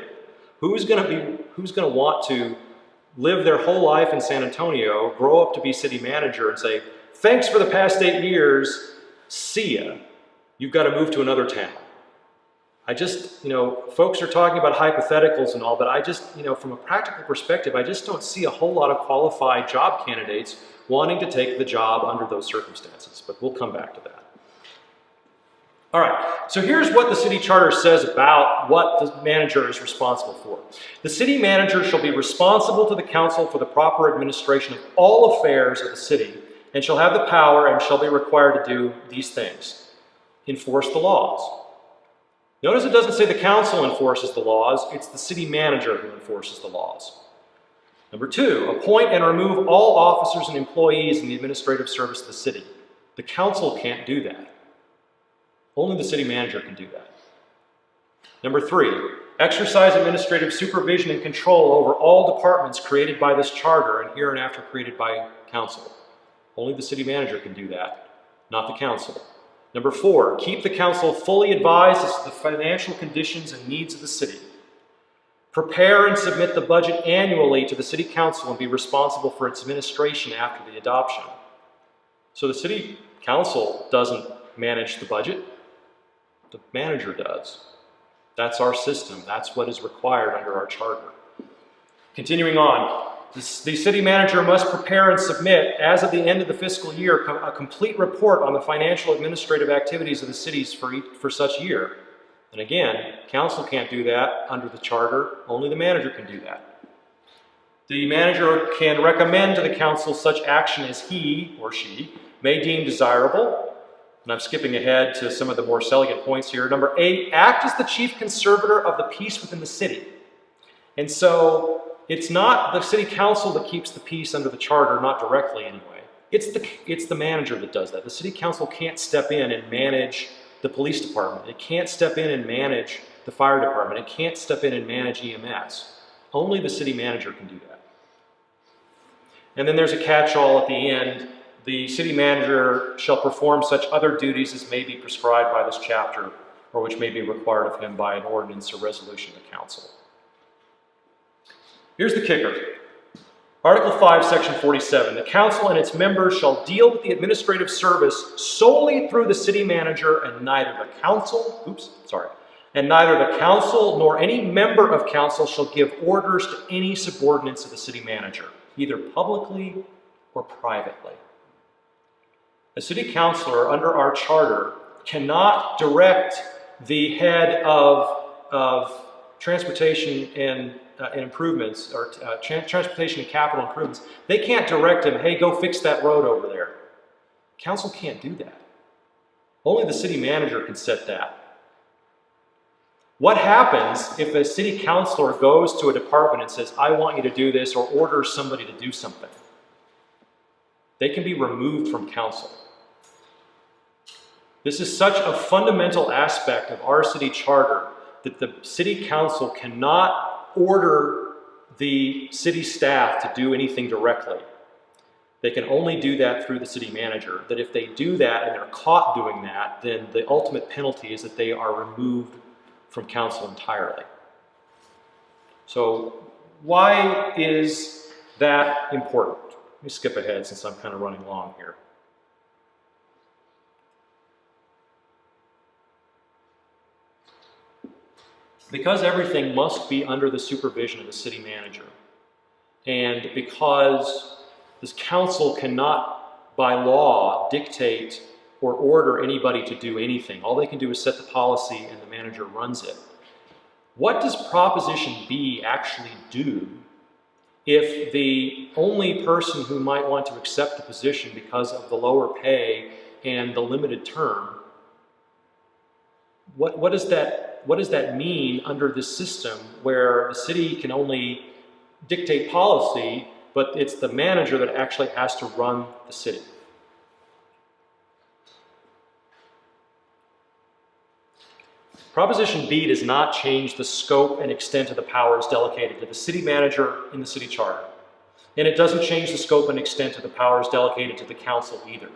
Who's going to want to live their whole life in San Antonio, grow up to be city manager and say, thanks for the past 8 years, see ya. You've got to move to another town. Folks are talking about hypotheticals and all, but from a practical perspective, I just don't see a whole lot of qualified job candidates wanting to take the job under those circumstances, but we'll come back to that. All right, so here's what the city charter says about what the manager is responsible for. The city manager shall be responsible to the council for the proper administration of all affairs of the city and shall have the power and shall be required to do these things. Enforce the laws. Notice it doesn't say the council enforces the laws, it's the city manager who enforces the laws. Number 2, appoint and remove all officers and employees in the administrative service of the city. The council can't do that. Only the city manager can do that. Number 3, exercise administrative supervision and control over all departments created by this charter and hereinafter created by council. Only the city manager can do that, not the council. Number 4, keep the council fully advised as to the financial conditions and needs of the city. Prepare and submit the budget annually to the city council and be responsible for its administration after the adoption. So the city council doesn't manage the budget, the manager does. That's our system. That's what is required under our charter. Continuing on. The city manager must prepare and submit, as of the end of the fiscal year, a complete report on the financial administrative activities of the cities for such year. And again, council can't do that under the charter. Only the manager can do that. The manager can recommend to the council such action as he or she may deem desirable, And I'm skipping ahead to some of the more salient points here. Number 8, act as the chief conservator of the peace within the city. And so it's not the city council that keeps the peace under the charter, not directly anyway. It's the manager that does that. The city council can't step in and manage the police department. It can't step in and manage the fire department. It can't step in and manage EMS. Only the city manager can do that. And then there's a catch-all at the end. The city manager shall perform such other duties as may be prescribed by this chapter, or which may be required of him by an ordinance or resolution of the council. Here's the kicker. Article 5, Section 47. The council and its members shall deal with the administrative service solely through the city manager, and neither the council nor any member of council shall give orders to any subordinates of the city manager, either publicly or privately. A city councilor under our charter cannot direct the head of transportation and improvements, or transportation and capital improvements. They can't direct him, hey, go fix that road over there. Council can't do that. Only the city manager can set that. What happens if a city councilor goes to a department and says, I want you to do this, or orders somebody to do something? They can be removed from council. This is such a fundamental aspect of our city charter that the city council cannot order the city staff to do anything directly. They can only do that through the city manager. That if they do that and they're caught doing that, then the ultimate penalty is that they are removed from council entirely. So why is that important? Let me skip ahead since I'm kind of running long here. Because everything must be under the supervision of the city manager, and because this council cannot, by law, dictate or order anybody to do anything. All they can do is set the policy and the manager runs it. What does Proposition B actually do if the only person who might want to accept the position because of the lower pay and the limited term, what does that mean under this system where the city can only dictate policy, but it's the manager that actually has to run the city? Proposition B does not change the scope and extent of the powers delegated to the city manager in the city charter. And it doesn't change the scope and extent of the powers delegated to the council either.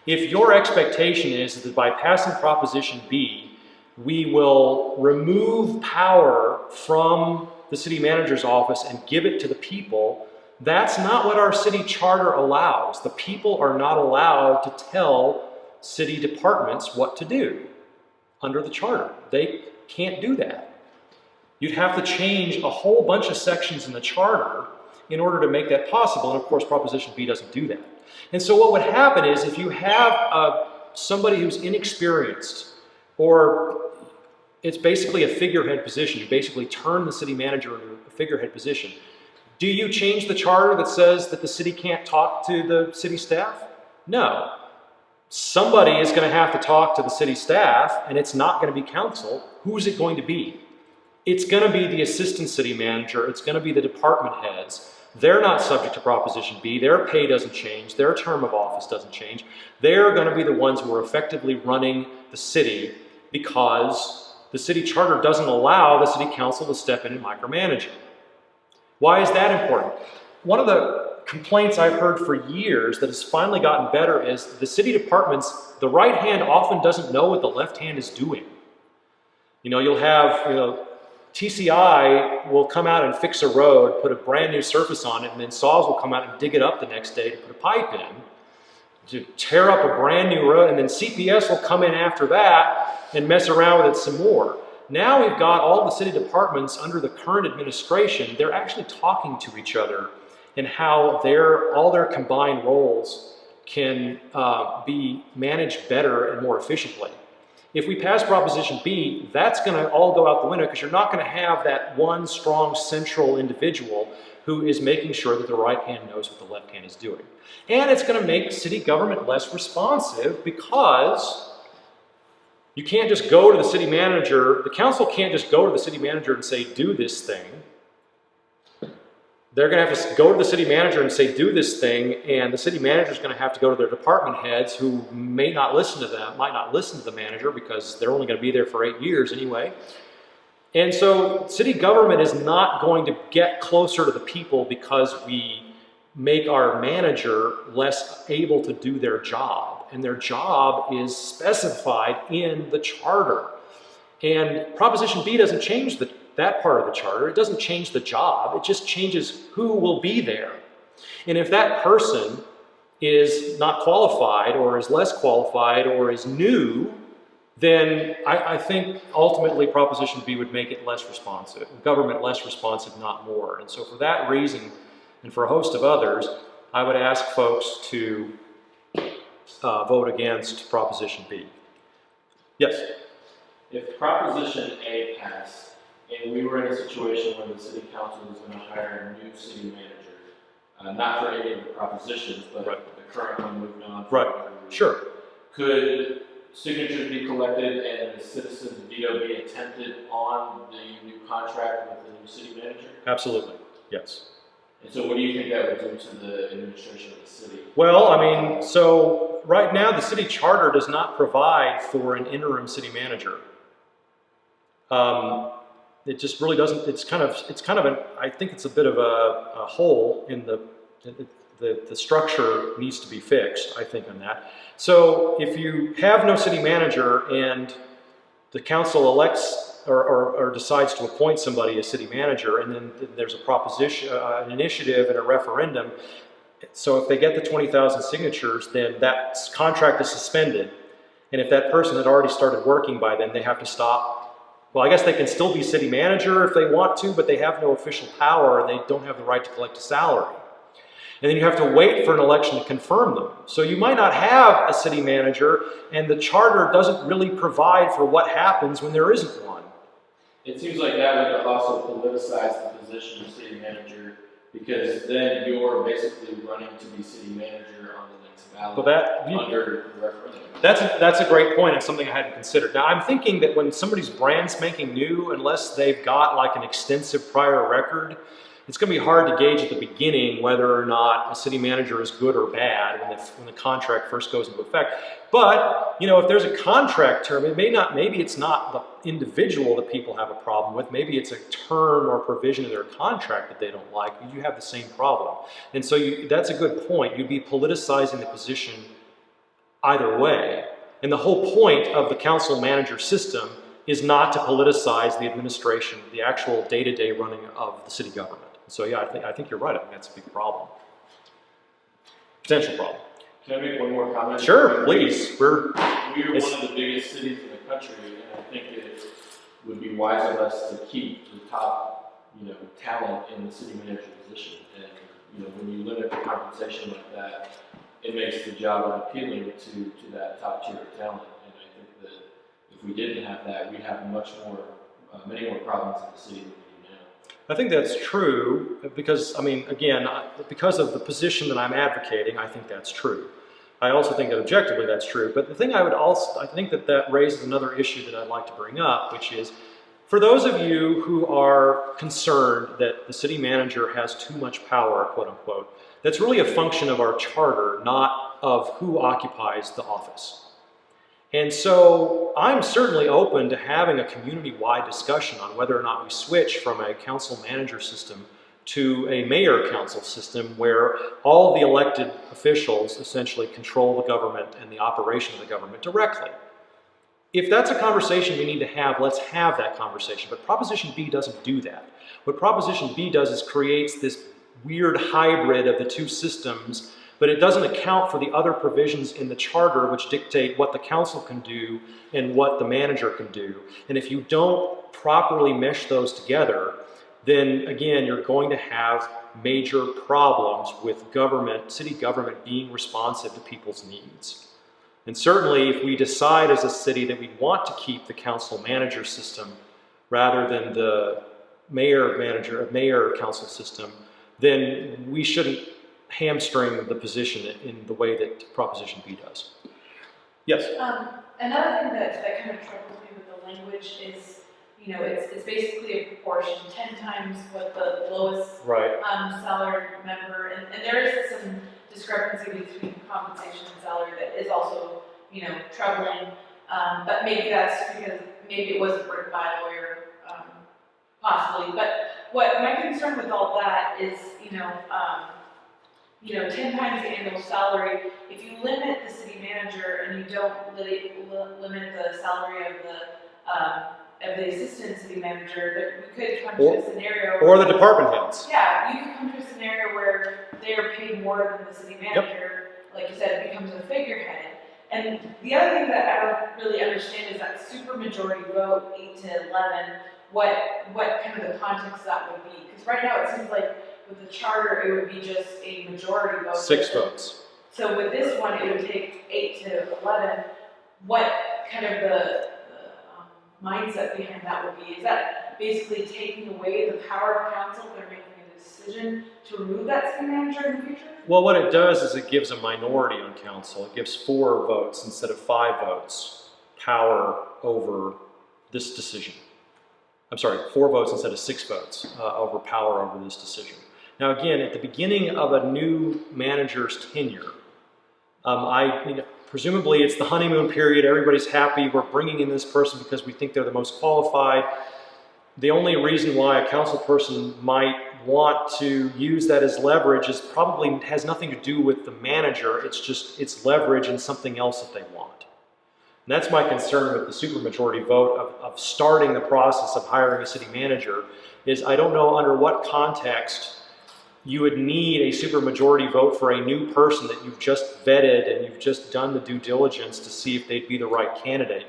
If your expectation is that by passing Proposition B, we will remove power from the city manager's office and give it to the people, that's not what our city charter allows. The people are not allowed to tell city departments what to do under the charter. They can't do that. You'd have to change a whole bunch of sections in the charter in order to make that possible, and of course Proposition B doesn't do that. And so what would happen is if you have somebody who's inexperienced, or it's basically a figurehead position, you basically turn the city manager into a figurehead position. Do you change the charter that says that the city can't talk to the city staff? No. Somebody is going to have to talk to the city staff, and it's not going to be council. Who's it going to be? It's going to be the assistant city manager. It's going to be the department heads. They're not subject to Proposition B. Their pay doesn't change. Their term of office doesn't change. They're going to be the ones who are effectively running the city because the city charter doesn't allow the city council to step in and micromanage it. Why is that important? One of the complaints I've heard for years that has finally gotten better is the city departments, the right hand often doesn't know what the left hand is doing. You'll have, TCI will come out and fix a road, put a brand new surface on it, and then Saws will come out and dig it up the next day to put a pipe in, to tear up a brand new road, and then CPS will come in after that and mess around with it some more. Now we've got all the city departments under the current administration, they're actually talking to each other and how all their combined roles can be managed better and more efficiently. If we pass Proposition B, that's going to all go out the window because you're not going to have that one strong central individual who is making sure that the right hand knows what the left hand is doing. And it's going to make city government less responsive because You can't just go to the city manager, the council can't just go to the city manager and say, do this thing. They're going to have to go to the city manager and say, do this thing, and the city manager is going to have to go to their department heads who may not listen to them, might not listen to the manager because they're only going to be there for 8 years anyway. And so city government is not going to get closer to the people because we make our manager less able to do their job. And their job is specified in the charter. And Proposition B doesn't change that part of the charter. It doesn't change the job. It just changes who will be there. And if that person is not qualified or is less qualified or is new, then I think ultimately Proposition B would make it less responsive, government less responsive, not more. And so for that reason, and for a host of others, I would ask folks to vote against Proposition B. Yes? If Proposition A passed, and we were in a situation where the city council was going to hire a new city manager, not for any of the propositions, but the current one moved on. Right, sure. Could signatures be collected and the citizens' veto be attempted on the new contract with the new city manager? Absolutely, yes. And so what do you think that would do to the administration of the city? Well, I mean, so right now the city charter does not provide for an interim city manager. It just really doesn't. It's kind of an. I think it's a bit of a hole in the structure needs to be fixed. I think on that. So if you have no city manager and the council elects or decides to appoint somebody as city manager, and then there's a proposition, an initiative, and a referendum. So if they get the 20,000 signatures, then that contract is suspended. And if that person had already started working by then, they have to stop. Well, I guess they can still be city manager if they want to, but they have no official power and they don't have the right to collect a salary. And then you have to wait for an election to confirm them. So you might not have a city manager, and the charter doesn't really provide for what happens when there isn't one. It seems like that would also politicize the position of city manager, because then you're basically running to be city manager on the next ballot under the referendum. That's a great point and something I hadn't considered. Now I'm thinking that when somebody's brand spanking new, unless they've got like an extensive prior record, it's going to be hard to gauge at the beginning whether or not a city manager is good or bad when the contract first goes into effect. But, you know, if there's a contract term, maybe it's not the individual that people have a problem with. Maybe it's a term or provision of their contract that they don't like. You have the same problem. And so that's a good point. You'd be politicizing the position either way. And the whole point of the council manager system is not to politicize the administration, the actual day-to-day running of the city government. So yeah, I think you're right. I think that's a big problem. Potential problem. Can I make one more comment? Sure, please. We are one of the biggest cities in the country, and I think it would be wise of us to keep the top, talent in the city manager position. And when you limit the compensation like that, it makes the job unappealing to that top tier of talent. And I think that if we didn't have that, we'd have many more problems in the city than we do now. I think that's true because, I mean, again, because of the position that I'm advocating, I think that's true. I also think that objectively that's true. But the thing I think that raises another issue that I'd like to bring up, which is, for those of you who are concerned that the city manager has too much power, quote unquote, that's really a function of our charter, not of who occupies the office. And so I'm certainly open to having a community-wide discussion on whether or not we switch from a council manager system to a mayor council system where all the elected officials essentially control the government and the operation of the government directly. If that's a conversation we need to have, let's have that conversation. But Proposition B doesn't do that. What Proposition B does is creates this weird hybrid of the two systems, but it doesn't account for the other provisions in the charter which dictate what the council can do and what the manager can do. And if you don't properly mesh those together, then again, you're going to have major problems with city government being responsive to people's needs. And certainly if we decide as a city that we want to keep the council manager system rather than the mayor council system, then we shouldn't hamstring the position in the way that Proposition B does. Yes. Another thing that kind of troubles me with the language is, it's basically a proportion, 10 times what the lowest Right. salaried member, and there is some discrepancy between compensation and salary that is also, troubling. But maybe that's because maybe it wasn't written by a lawyer, possibly. But what my concern with all that is, 10 times the annual salary. If you limit the city manager and you don't limit the salary of the assistant city manager, that we could come to a scenario. Or the department heads. Yeah, you could come to a scenario where they are paid more than the city manager. Like you said, it becomes a figurehead. And the other thing that I don't really understand is that supermajority vote, 8 to 11, what kind of the context that would be. Because right now it seems like with the charter, it would be just a majority vote. 6 votes. So with this one, it would take 8 to 11. What kind of the mindset behind that would be? Is that basically taking away the power of council if they're making a decision to remove that city manager in the future? Well, what it does is it gives a minority on council. It gives 4 votes instead of 5 votes power over this decision. I'm sorry, 4 votes instead of 6 votes over power over this decision. Now, again, at the beginning of a new manager's tenure, presumably it's the honeymoon period. Everybody's happy. We're bringing in this person because we think they're the most qualified. The only reason why a council person might want to use that as leverage is probably has nothing to do with the manager. It's leverage and something else that they want. And that's my concern with the supermajority vote of starting the process of hiring a city manager. Is I don't know under what context you would need a supermajority vote for a new person that you've just vetted and you've just done the due diligence to see if they'd be the right candidate.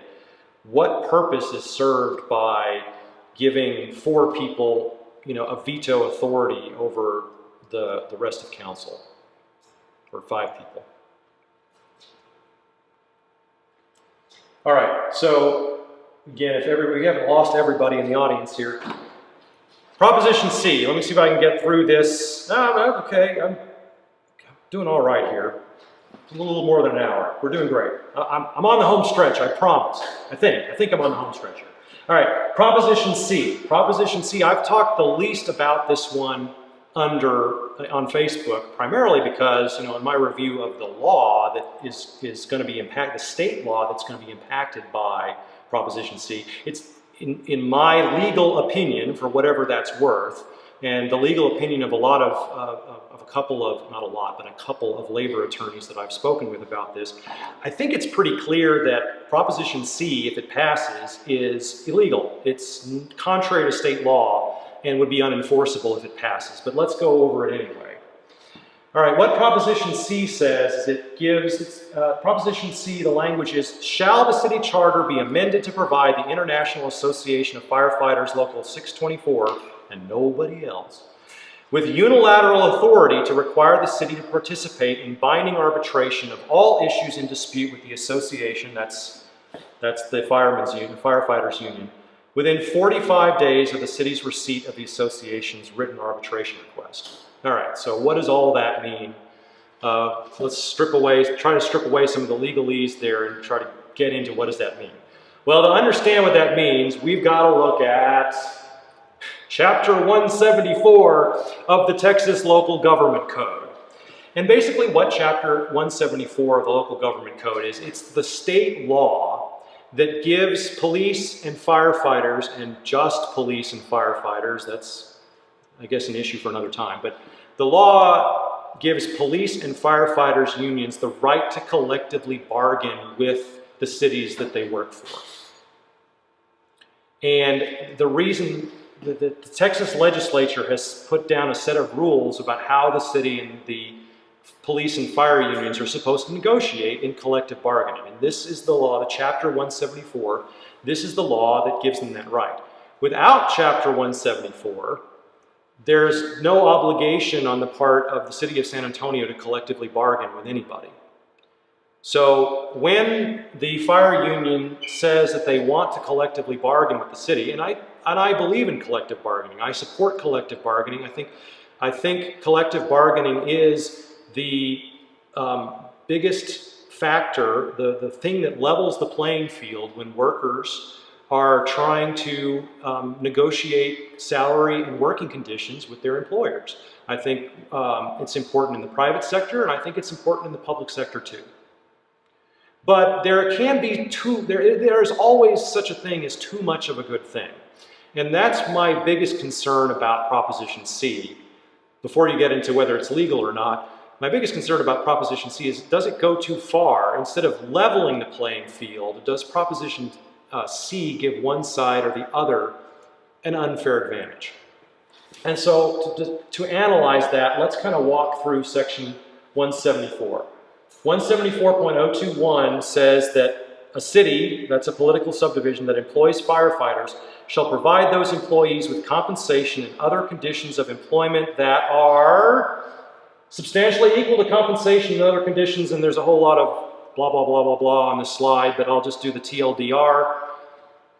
What purpose is served by giving 4 people, a veto authority over the rest of council, or 5 people? All right, so again, we haven't lost everybody in the audience here. Proposition C, let me see if I can get through this. Okay, I'm doing all right here. It's a little more than an hour. We're doing great. I'm on the home stretch, I promise. I think I'm on the home stretch here. All right, Proposition C. Proposition C, I've talked the least about this one on Facebook, primarily because, in my review of the law that is going to be impacted, the state law that's going to be impacted by Proposition C, it's in my legal opinion, for whatever that's worth, and the legal opinion of a couple of labor attorneys that I've spoken with about this, I think it's pretty clear that Proposition C, if it passes, is illegal. It's contrary to state law and would be unenforceable if it passes. But let's go over it anyway. All right, what Proposition C says is Proposition C, the language is, shall the city charter be amended to provide the International Association of Firefighters Local 624, and nobody else, with unilateral authority to require the city to participate in binding arbitration of all issues in dispute with the association, that's the firefighters union, within 45 days of the city's receipt of the association's written arbitration request. All right, so what does all that mean? Let's try to strip away some of the legalese there and try to get into what does that mean. Well, to understand what that means, we've got to look at Chapter 174 of the Texas Local Government Code. And basically what Chapter 174 of the Local Government Code is, it's the state law that gives police and firefighters, and just police and firefighters, that's, I guess, an issue for another time, but the law gives police and firefighters unions the right to collectively bargain with the cities that they work for. And the reason the Texas legislature has put down a set of rules about how the city and the police and fire unions are supposed to negotiate in collective bargaining. And this is the law, the Chapter 174, this is the law that gives them that right. Without Chapter 174, there's no obligation on the part of the city of San Antonio to collectively bargain with anybody. So when the fire union says that they want to collectively bargain with the city, and I believe in collective bargaining, I support collective bargaining. I think collective bargaining is the biggest factor, the thing that levels the playing field when workers are trying to negotiate salary and working conditions with their employers. I think it's important in the private sector, and I think it's important in the public sector too. But there can be there is always such a thing as too much of a good thing. And that's my biggest concern about Proposition C. Before you get into whether it's legal or not, my biggest concern about Proposition C is, does it go too far? Instead of leveling the playing field, does Proposition C give one side or the other an unfair advantage? And so to analyze that, let's kind of walk through Section 174. 174.021 says that a city, that's a political subdivision that employs firefighters, shall provide those employees with compensation and other conditions of employment that are substantially equal to compensation and other conditions, and there's a whole lot of blah, blah, blah, blah, blah on this slide, but I'll just do the TLDR.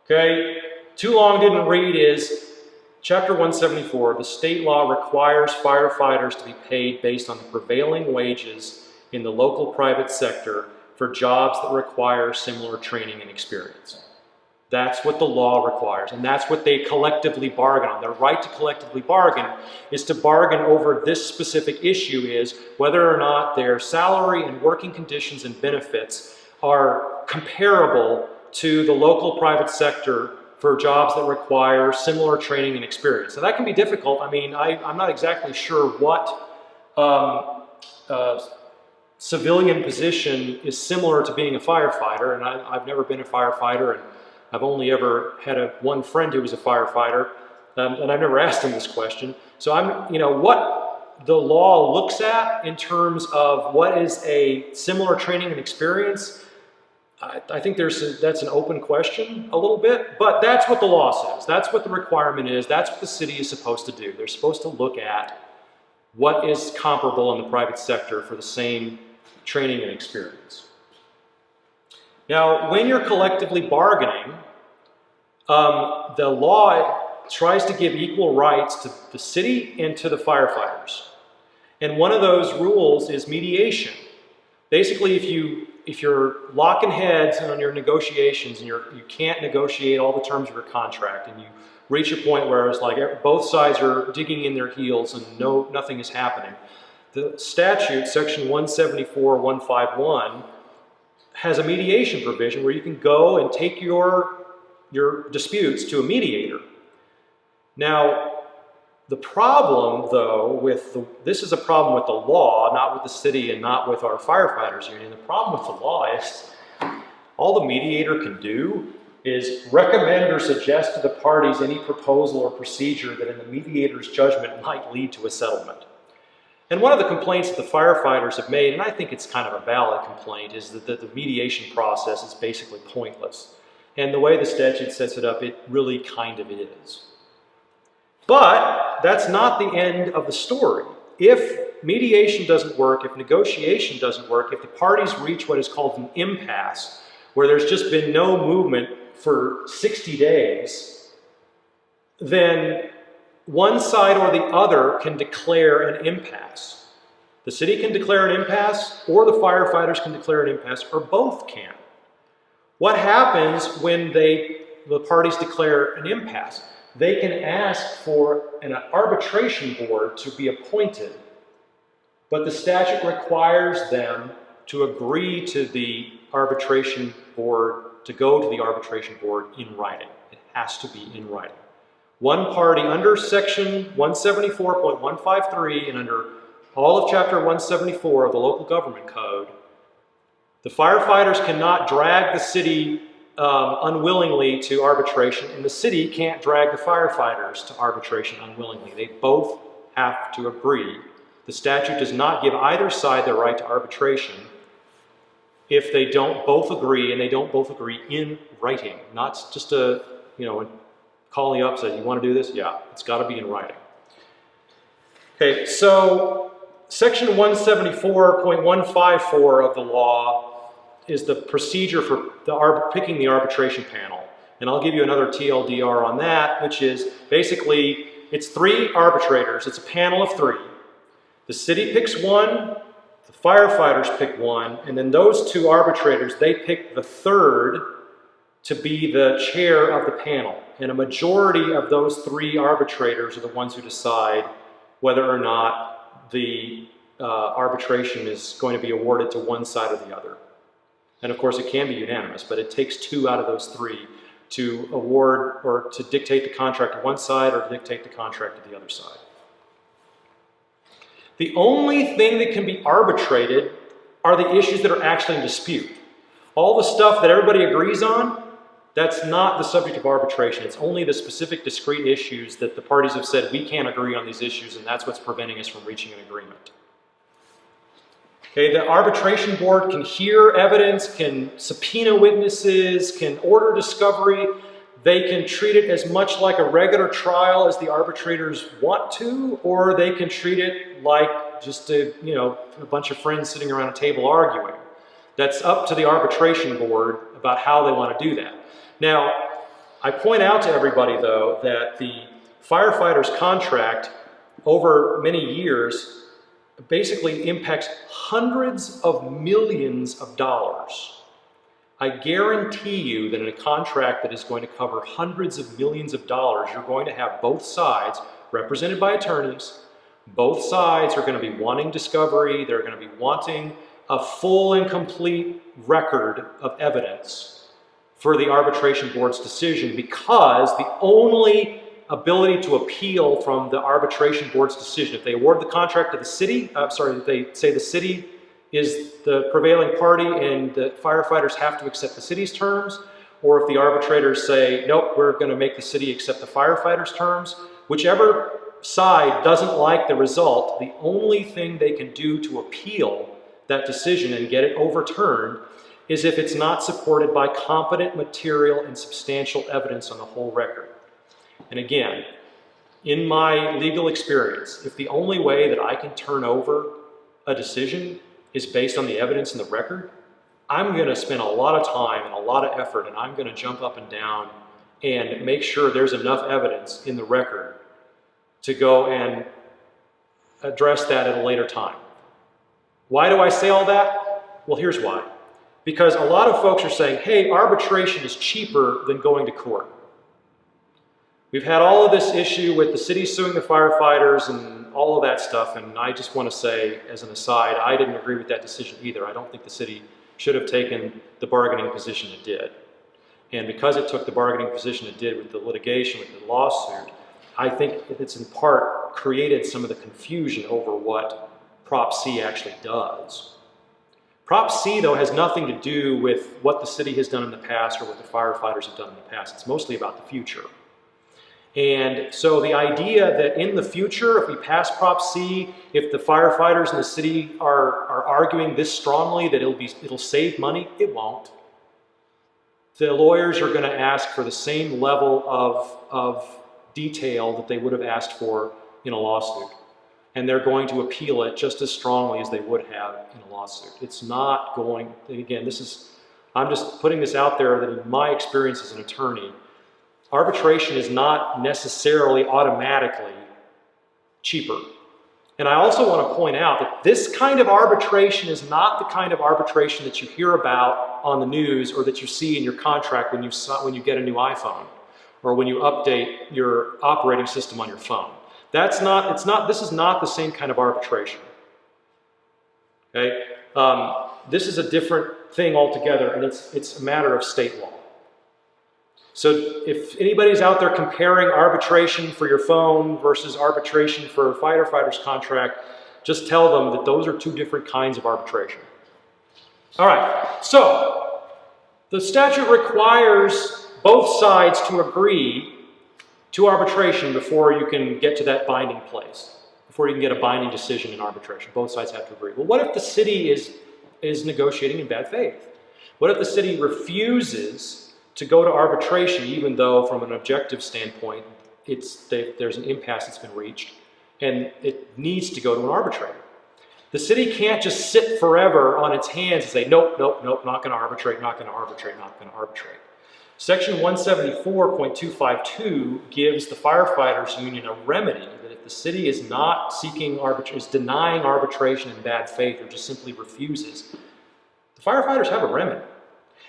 Okay, too long didn't read is Chapter 174, the state law requires firefighters to be paid based on the prevailing wages in the local private sector for jobs that require similar training and experience. That's what the law requires, and that's what they collectively bargain on. Their right to collectively bargain is to bargain over this specific issue, is whether or not their salary and working conditions and benefits are comparable to the local private sector for jobs that require similar training and experience. And that can be difficult. I mean, I'm not exactly sure what civilian position is similar to being a firefighter, and I've never been a firefighter, and I've only ever had one friend who was a firefighter, and I've never asked him this question. So what the law looks at in terms of what is a similar training and experience, I think that's an open question a little bit, but that's what the law says. That's what the requirement is. That's what the city is supposed to do. They're supposed to look at what is comparable in the private sector for the same training and experience. Now, when you're collectively bargaining, the law tries to give equal rights to the city and to the firefighters. And one of those rules is mediation. Basically, if you're locking heads on your negotiations and you can't negotiate all the terms of your contract, and you reach a point where it's like both sides are digging in their heels and nothing is happening, the statute, section 174.151, has a mediation provision where you can go and take your disputes to a mediator. Now, the problem, though, this is a problem with the law, not with the city and not with our firefighters union. The problem with the law is all the mediator can do is recommend or suggest to the parties any proposal or procedure that in the mediator's judgment might lead to a settlement. And one of the complaints that the firefighters have made, and I think it's kind of a valid complaint, is that the mediation process is basically pointless. And the way the statute sets it up, it really kind of is. But that's not the end of the story. If mediation doesn't work, if negotiation doesn't work, if the parties reach what is called an impasse, where there's just been no movement for 60 days, then one side or the other can declare an impasse. The city can declare an impasse, or the firefighters can declare an impasse, or both can. What happens when the parties declare an impasse? They can ask for an arbitration board to be appointed, but the statute requires them to agree to the arbitration board, to go to the arbitration board in writing. It has to be in writing. One party under section 174.153 and under all of chapter 174 of the local government code, the firefighters cannot drag the city unwillingly to arbitration, and the city can't drag the firefighters to arbitration unwillingly. They both have to agree. The statute does not give either side the right to arbitration if they don't both agree, and they don't both agree in writing. Not just calling you up and saying, you want to do this? Yeah, it's got to be in writing. Okay, so section 174.154 of the law is the procedure for picking the arbitration panel. And I'll give you another TLDR on that, which is basically, it's 3 arbitrators. It's a panel of 3. The city picks one, the firefighters pick one, and then those two arbitrators, they pick the third to be the chair of the panel. And a majority of those three arbitrators are the ones who decide whether or not the arbitration is going to be awarded to one side or the other. And of course, it can be unanimous, but it takes two out of those three to award or to dictate the contract to one side or to dictate the contract to the other side. The only thing that can be arbitrated are the issues that are actually in dispute. All the stuff that everybody agrees on, that's not the subject of arbitration. It's only the specific discrete issues that the parties have said we can't agree on these issues, and that's what's preventing us from reaching an agreement. Okay, the arbitration board can hear evidence, can subpoena witnesses, can order discovery. They can treat it as much like a regular trial as the arbitrators want to, or they can treat it like just a bunch of friends sitting around a table arguing. That's up to the arbitration board about how they want to do that. Now, I point out to everybody, though, that the firefighters' contract over many years basically impacts hundreds of millions of dollars. I guarantee you that in a contract that is going to cover hundreds of millions of dollars, you're going to have both sides represented by attorneys. Both sides are going to be wanting discovery. They're going to be wanting a full and complete record of evidence for the arbitration board's decision, because the only ability to appeal from the arbitration board's decision, if they award the contract to the city, if they say the city is the prevailing party and the firefighters have to accept the city's terms, or if the arbitrators say, nope, we're going to make the city accept the firefighters' terms, whichever side doesn't like the result, the only thing they can do to appeal that decision and get it overturned is if it's not supported by competent material and substantial evidence on the whole record. And again, in my legal experience, if the only way that I can turn over a decision is based on the evidence in the record, I'm going to spend a lot of time and a lot of effort, and I'm going to jump up and down and make sure there's enough evidence in the record to go and address that at a later time. Why do I say all that? Well, here's why. Because a lot of folks are saying, hey, arbitration is cheaper than going to court. We've had all of this issue with the city suing the firefighters and all of that stuff, and I just want to say, as an aside, I didn't agree with that decision either. I don't think the city should have taken the bargaining position it did. And because it took the bargaining position it did with the litigation, with the lawsuit, I think it's in part created some of the confusion over what Prop C actually does. Prop C, though, has nothing to do with what the city has done in the past or what the firefighters have done in the past. It's mostly about the future. And so the idea that in the future, if we pass Prop C, if the firefighters in the city are arguing this strongly that it'll save money, it won't. The lawyers are going to ask for the same level of detail that they would have asked for in a lawsuit. And they're going to appeal it just as strongly as they would have in a lawsuit. It's not going, again, I'm just putting this out there that in my experience as an attorney, arbitration is not necessarily automatically cheaper. And I also want to point out that this kind of arbitration is not the kind of arbitration that you hear about on the news or that you see in your contract when you get a new iPhone or when you update your operating system on your phone. This is not the same kind of arbitration. Okay? This is a different thing altogether, and it's a matter of state law. So if anybody's out there comparing arbitration for your phone versus arbitration for a firefighter's contract, just tell them that those are two different kinds of arbitration. All right, so the statute requires both sides to agree to arbitration before you can get to that binding place, before you can get a binding decision in arbitration. Both sides have to agree. Well, what if the city is negotiating in bad faith? What if the city refuses to go to arbitration, even though from an objective standpoint, there's an impasse that's been reached, and it needs to go to an arbitrator? The city can't just sit forever on its hands and say, nope, not going to arbitrate, not going to arbitrate, not going to arbitrate. Section 174.252 gives the firefighters union a remedy that if the city is not seeking arbitration, is denying arbitration in bad faith or just simply refuses, the firefighters have a remedy.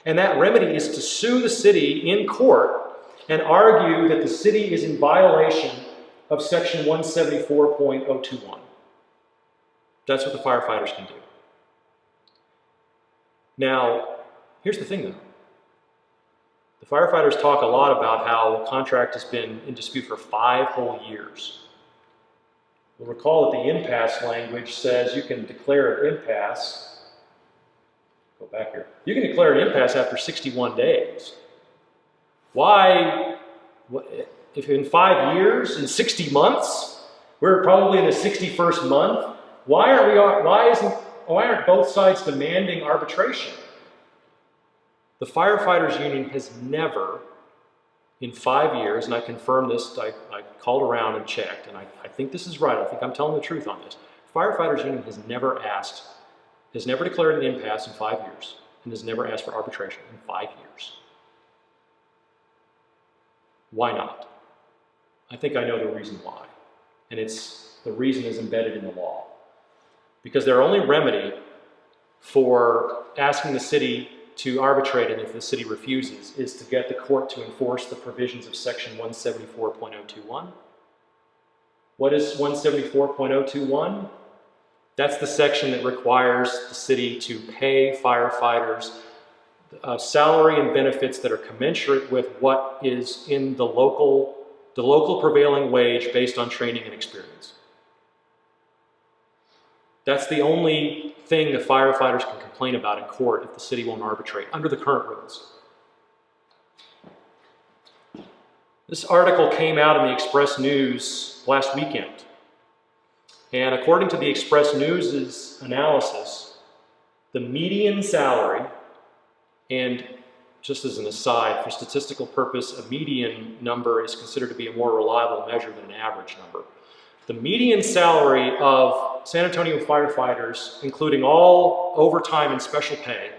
And that remedy is to sue the city in court and argue that the city is in violation of section 174.021. That's what the firefighters can do. Now, here's the thing though. The firefighters talk a lot about how the contract has been in dispute for 5 whole years. You'll recall that the impasse language says you can declare an impasse. Go back here. You can declare an impasse after 61 days. Why, if in 5 years, in 60 months, we're probably in the 61st month, why aren't both sides demanding arbitration? The firefighters union has never, in 5 years, and I confirmed this, I called around and checked, and I think this is right, I think I'm telling the truth on this. Firefighters union has never declared an impasse in 5 years, and has never asked for arbitration in 5 years. Why not? I think I know the reason why. And the reason is embedded in the law. Because their only remedy for asking the city to arbitrate it if the city refuses is to get the court to enforce the provisions of section 174.021. What is 174.021? That's the section that requires the city to pay firefighters salary and benefits that are commensurate with what is in the local prevailing wage based on training and experience. That's the only thing the firefighters can complain about in court if the city won't arbitrate under the current rules. This article came out in the Express News last weekend. And according to the Express News' analysis, the median salary, and just as an aside, for statistical purpose, a median number is considered to be a more reliable measure than an average number. The median salary of San Antonio firefighters, including all overtime and special pay,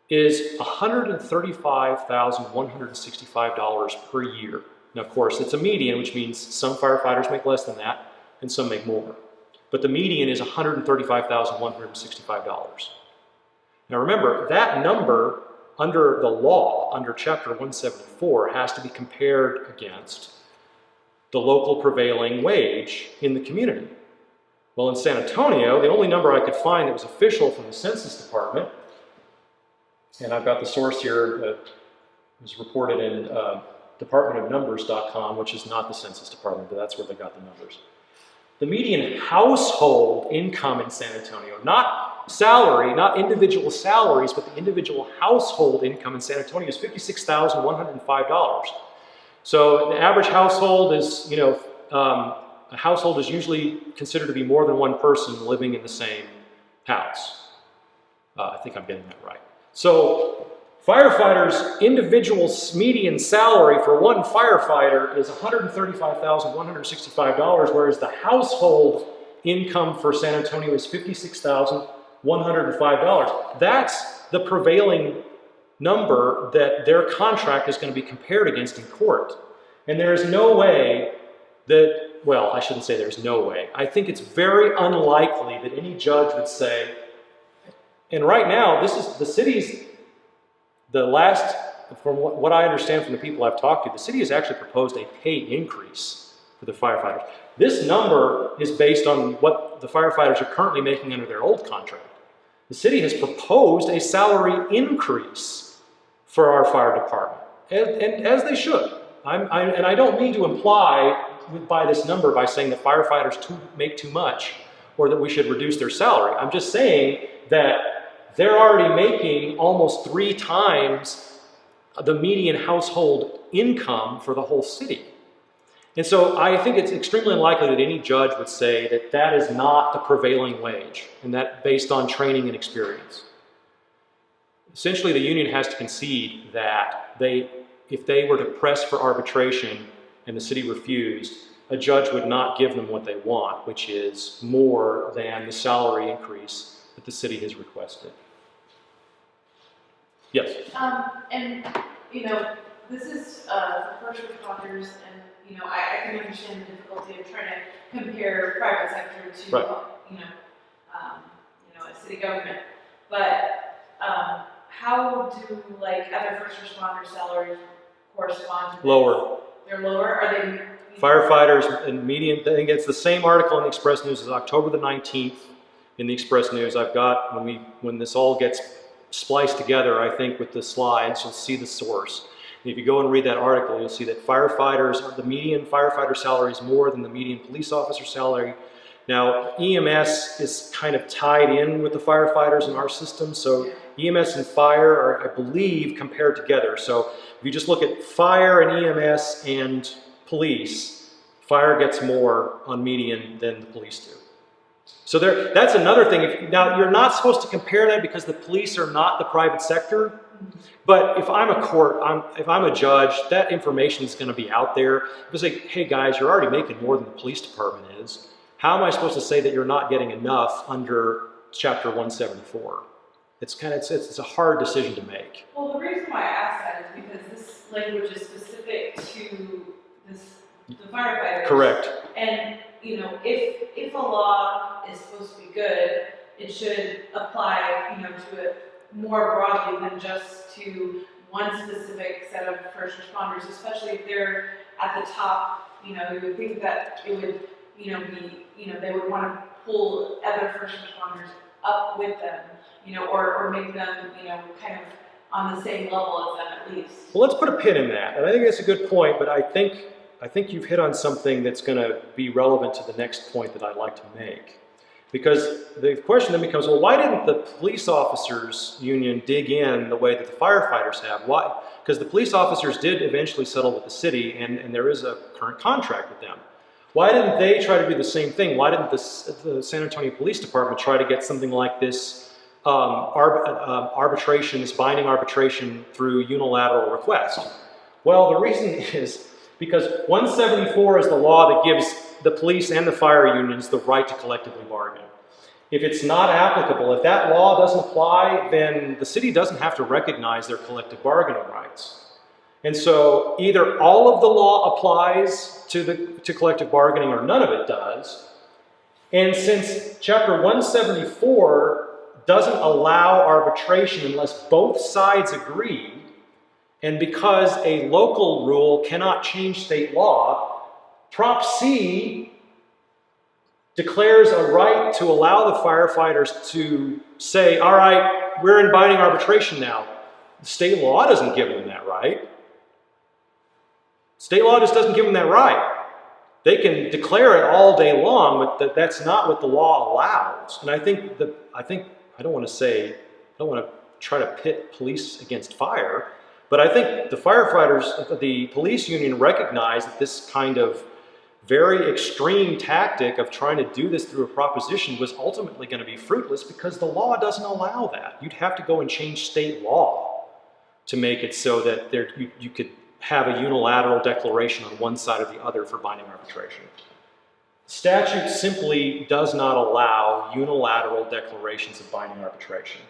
is $135,165 per year. Now, of course, it's a median, which means some firefighters make less than that and some make more. But the median is $135,165. Now remember, that number under the law, under Chapter 174, has to be compared against the local prevailing wage in the community. Well, in San Antonio, the only number I could find that was official from the Census Department, and I've got the source here that was reported in departmentofnumbers.com, which is not the Census Department, but that's where they got the numbers. The median household income in San Antonio, not salary, not individual salaries, but the individual household income in San Antonio is $56,105. So the average household is, a household is usually considered to be more than one person living in the same house. I think I'm getting that right. So firefighters' individual median salary for one firefighter is $135,165, whereas the household income for San Antonio is $56,105. That's the prevailing number that their contract is going to be compared against in court. And there is no way that, well, I shouldn't say there's no way. I think it's very unlikely that any judge would say, and right now, this is the city's, from what I understand from the people I've talked to, the city has actually proposed a pay increase for the firefighters. This number is based on what the firefighters are currently making under their old contract. The city has proposed a salary increase for our fire department, and as they should. And I don't mean to imply by this number by saying that firefighters make too much or that we should reduce their salary. I'm just saying that they're already making almost 3 times the median household income for the whole city. And so I think it's extremely unlikely that any judge would say that that is not the prevailing wage, and that based on training and experience. Essentially, the union has to concede that if they were to press for arbitration and the city refused, a judge would not give them what they want, which is more than the salary increase that the city has requested. Yes? And, this is for first responders and, I can understand the difficulty of trying to compare private sector to, Right. A city government. But how do like other first responder salaries correspond to this? Lower. They're lower? Are they? Firefighters and median, I think it's the same article in the Express News as October the 19th in the Express News. I've got, when this all gets spliced together, I think with the slides, you'll see the source. And if you go and read that article, you'll see that the median firefighter salary is more than the median police officer salary. Now, EMS is kind of tied in with the firefighters in our system, so EMS and fire are, I believe, compared together. So if you just look at fire and EMS and police, fire gets more on median than the police do. So that's another thing. Now, you're not supposed to compare that because the police are not the private sector. But if I'm a court, if I'm a judge, that information is going to be out there. It's like, hey guys, you're already making more than the police department is. How am I supposed to say that you're not getting enough under Chapter 174? It's a hard decision to make. Well, the reason why I asked that is because this language is specific to the firefighters. Correct. And if a law is supposed to be good, it should apply, to it more broadly than just to one specific set of first responders, especially if they're at the top. You would think that it would, they would want to pull other first responders up with them, or make them, kind of on the same level as them at least. Well, let's put a pin in that. And I think that's a good point, but I think you've hit on something that's going to be relevant to the next point that I'd like to make. Because the question then becomes, well, why didn't the police officers union dig in the way that the firefighters have? Why? Because the police officers did eventually settle with the city, and there is a current contract with them. Why didn't they try to do the same thing? Why didn't the San Antonio Police Department try to get something like this arbitration, this binding arbitration through unilateral request? Well, the reason is because 174 is the law that gives the police and the fire unions the right to collectively bargain. If it's not applicable, if that law doesn't apply, then the city doesn't have to recognize their collective bargaining rights. And so either all of the law applies to collective bargaining or none of it does. And since Chapter 174 doesn't allow arbitration unless both sides agree, and because a local rule cannot change state law, Prop C declares a right to allow the firefighters to say, all right, we're in binding arbitration now. State law doesn't give them that right. State law just doesn't give them that right. They can declare it all day long, but that's not what the law allows. And I don't want to try to pit police against fire, but I think the firefighters, the police union recognized that this kind of very extreme tactic of trying to do this through a proposition was ultimately going to be fruitless because the law doesn't allow that. You'd have to go and change state law to make it so that you could have a unilateral declaration on one side or the other for binding arbitration. Statute simply does not allow unilateral declarations of binding arbitration.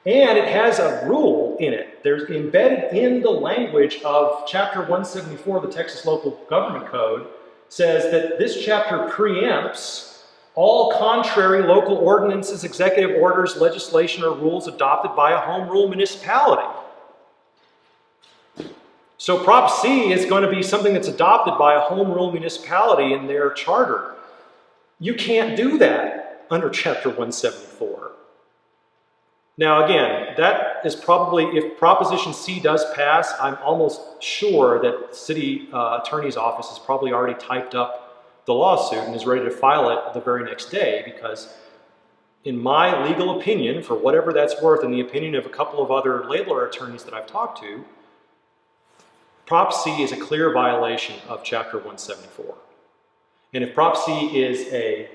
And it has a rule in it. There's embedded in the language of Chapter 174 of the Texas Local Government Code says that this chapter preempts all contrary local ordinances, executive orders, legislation, or rules adopted by a home rule municipality. So Prop C is going to be something that's adopted by a home rule municipality in their charter. You can't do that under Chapter 174. Now again, that is probably, if Proposition C does pass, I'm almost sure that the city attorney's office has probably already typed up the lawsuit and is ready to file it the very next day, because in my legal opinion, for whatever that's worth, in the opinion of a couple of other labeler attorneys that I've talked to, Prop C is a clear violation of Chapter 174. And if Prop C is a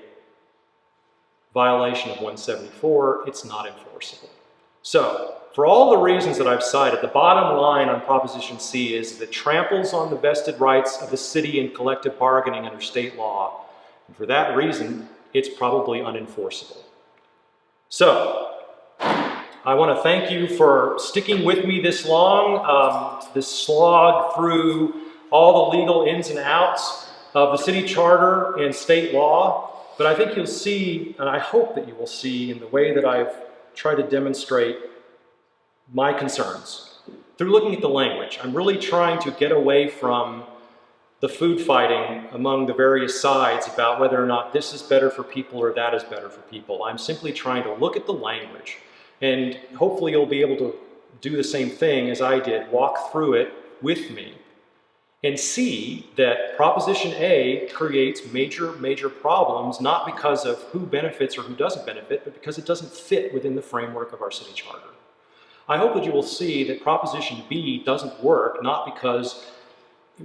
violation of 174, it's not enforceable. So, for all the reasons that I've cited, the bottom line on Proposition C is that it tramples on the vested rights of the city in collective bargaining under state law. And for that reason, it's probably unenforceable. So, I want to thank you for sticking with me this long, this slog through all the legal ins and outs of the city charter and state law, but I think you'll see, and I hope that you will see in the way that I've tried to demonstrate my concerns through looking at the language. I'm really trying to get away from the food fighting among the various sides about whether or not this is better for people or that is better for people. I'm simply trying to look at the language, and hopefully you'll be able to do the same thing as I did, walk through it with me, and see that Proposition A creates major problems, not because of who benefits or who doesn't benefit, but because it doesn't fit within the framework of our city charter. I hope that you will see that Proposition B doesn't work, not because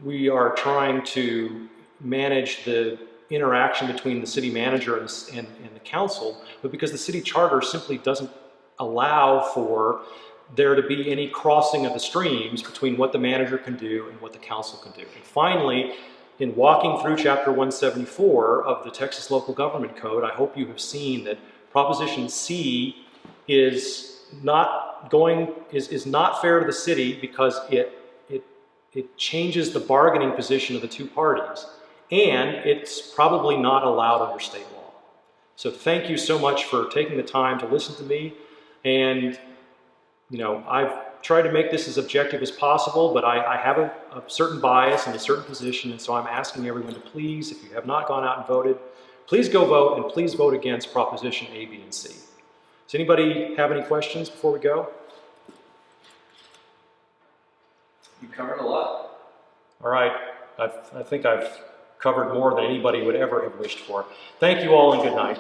we are trying to manage the interaction between the city manager and the council, but because the city charter simply doesn't allow for there to be any crossing of the streams between what the manager can do and what the council can do. And finally, in walking through Chapter 174 of the Texas Local Government Code, I hope you have seen that Proposition C is not fair to the city because it changes the bargaining position of the two parties, and it's probably not allowed under state law. So thank you so much for taking the time to listen to me, and I've tried to make this as objective as possible, but I have a certain bias and a certain position, and so I'm asking everyone to please, if you have not gone out and voted, please go vote, and please vote against Proposition A, B, and C. Does anybody have any questions before we go? You covered a lot. All right, I think I've covered more than anybody would ever have wished for. Thank you all and good night.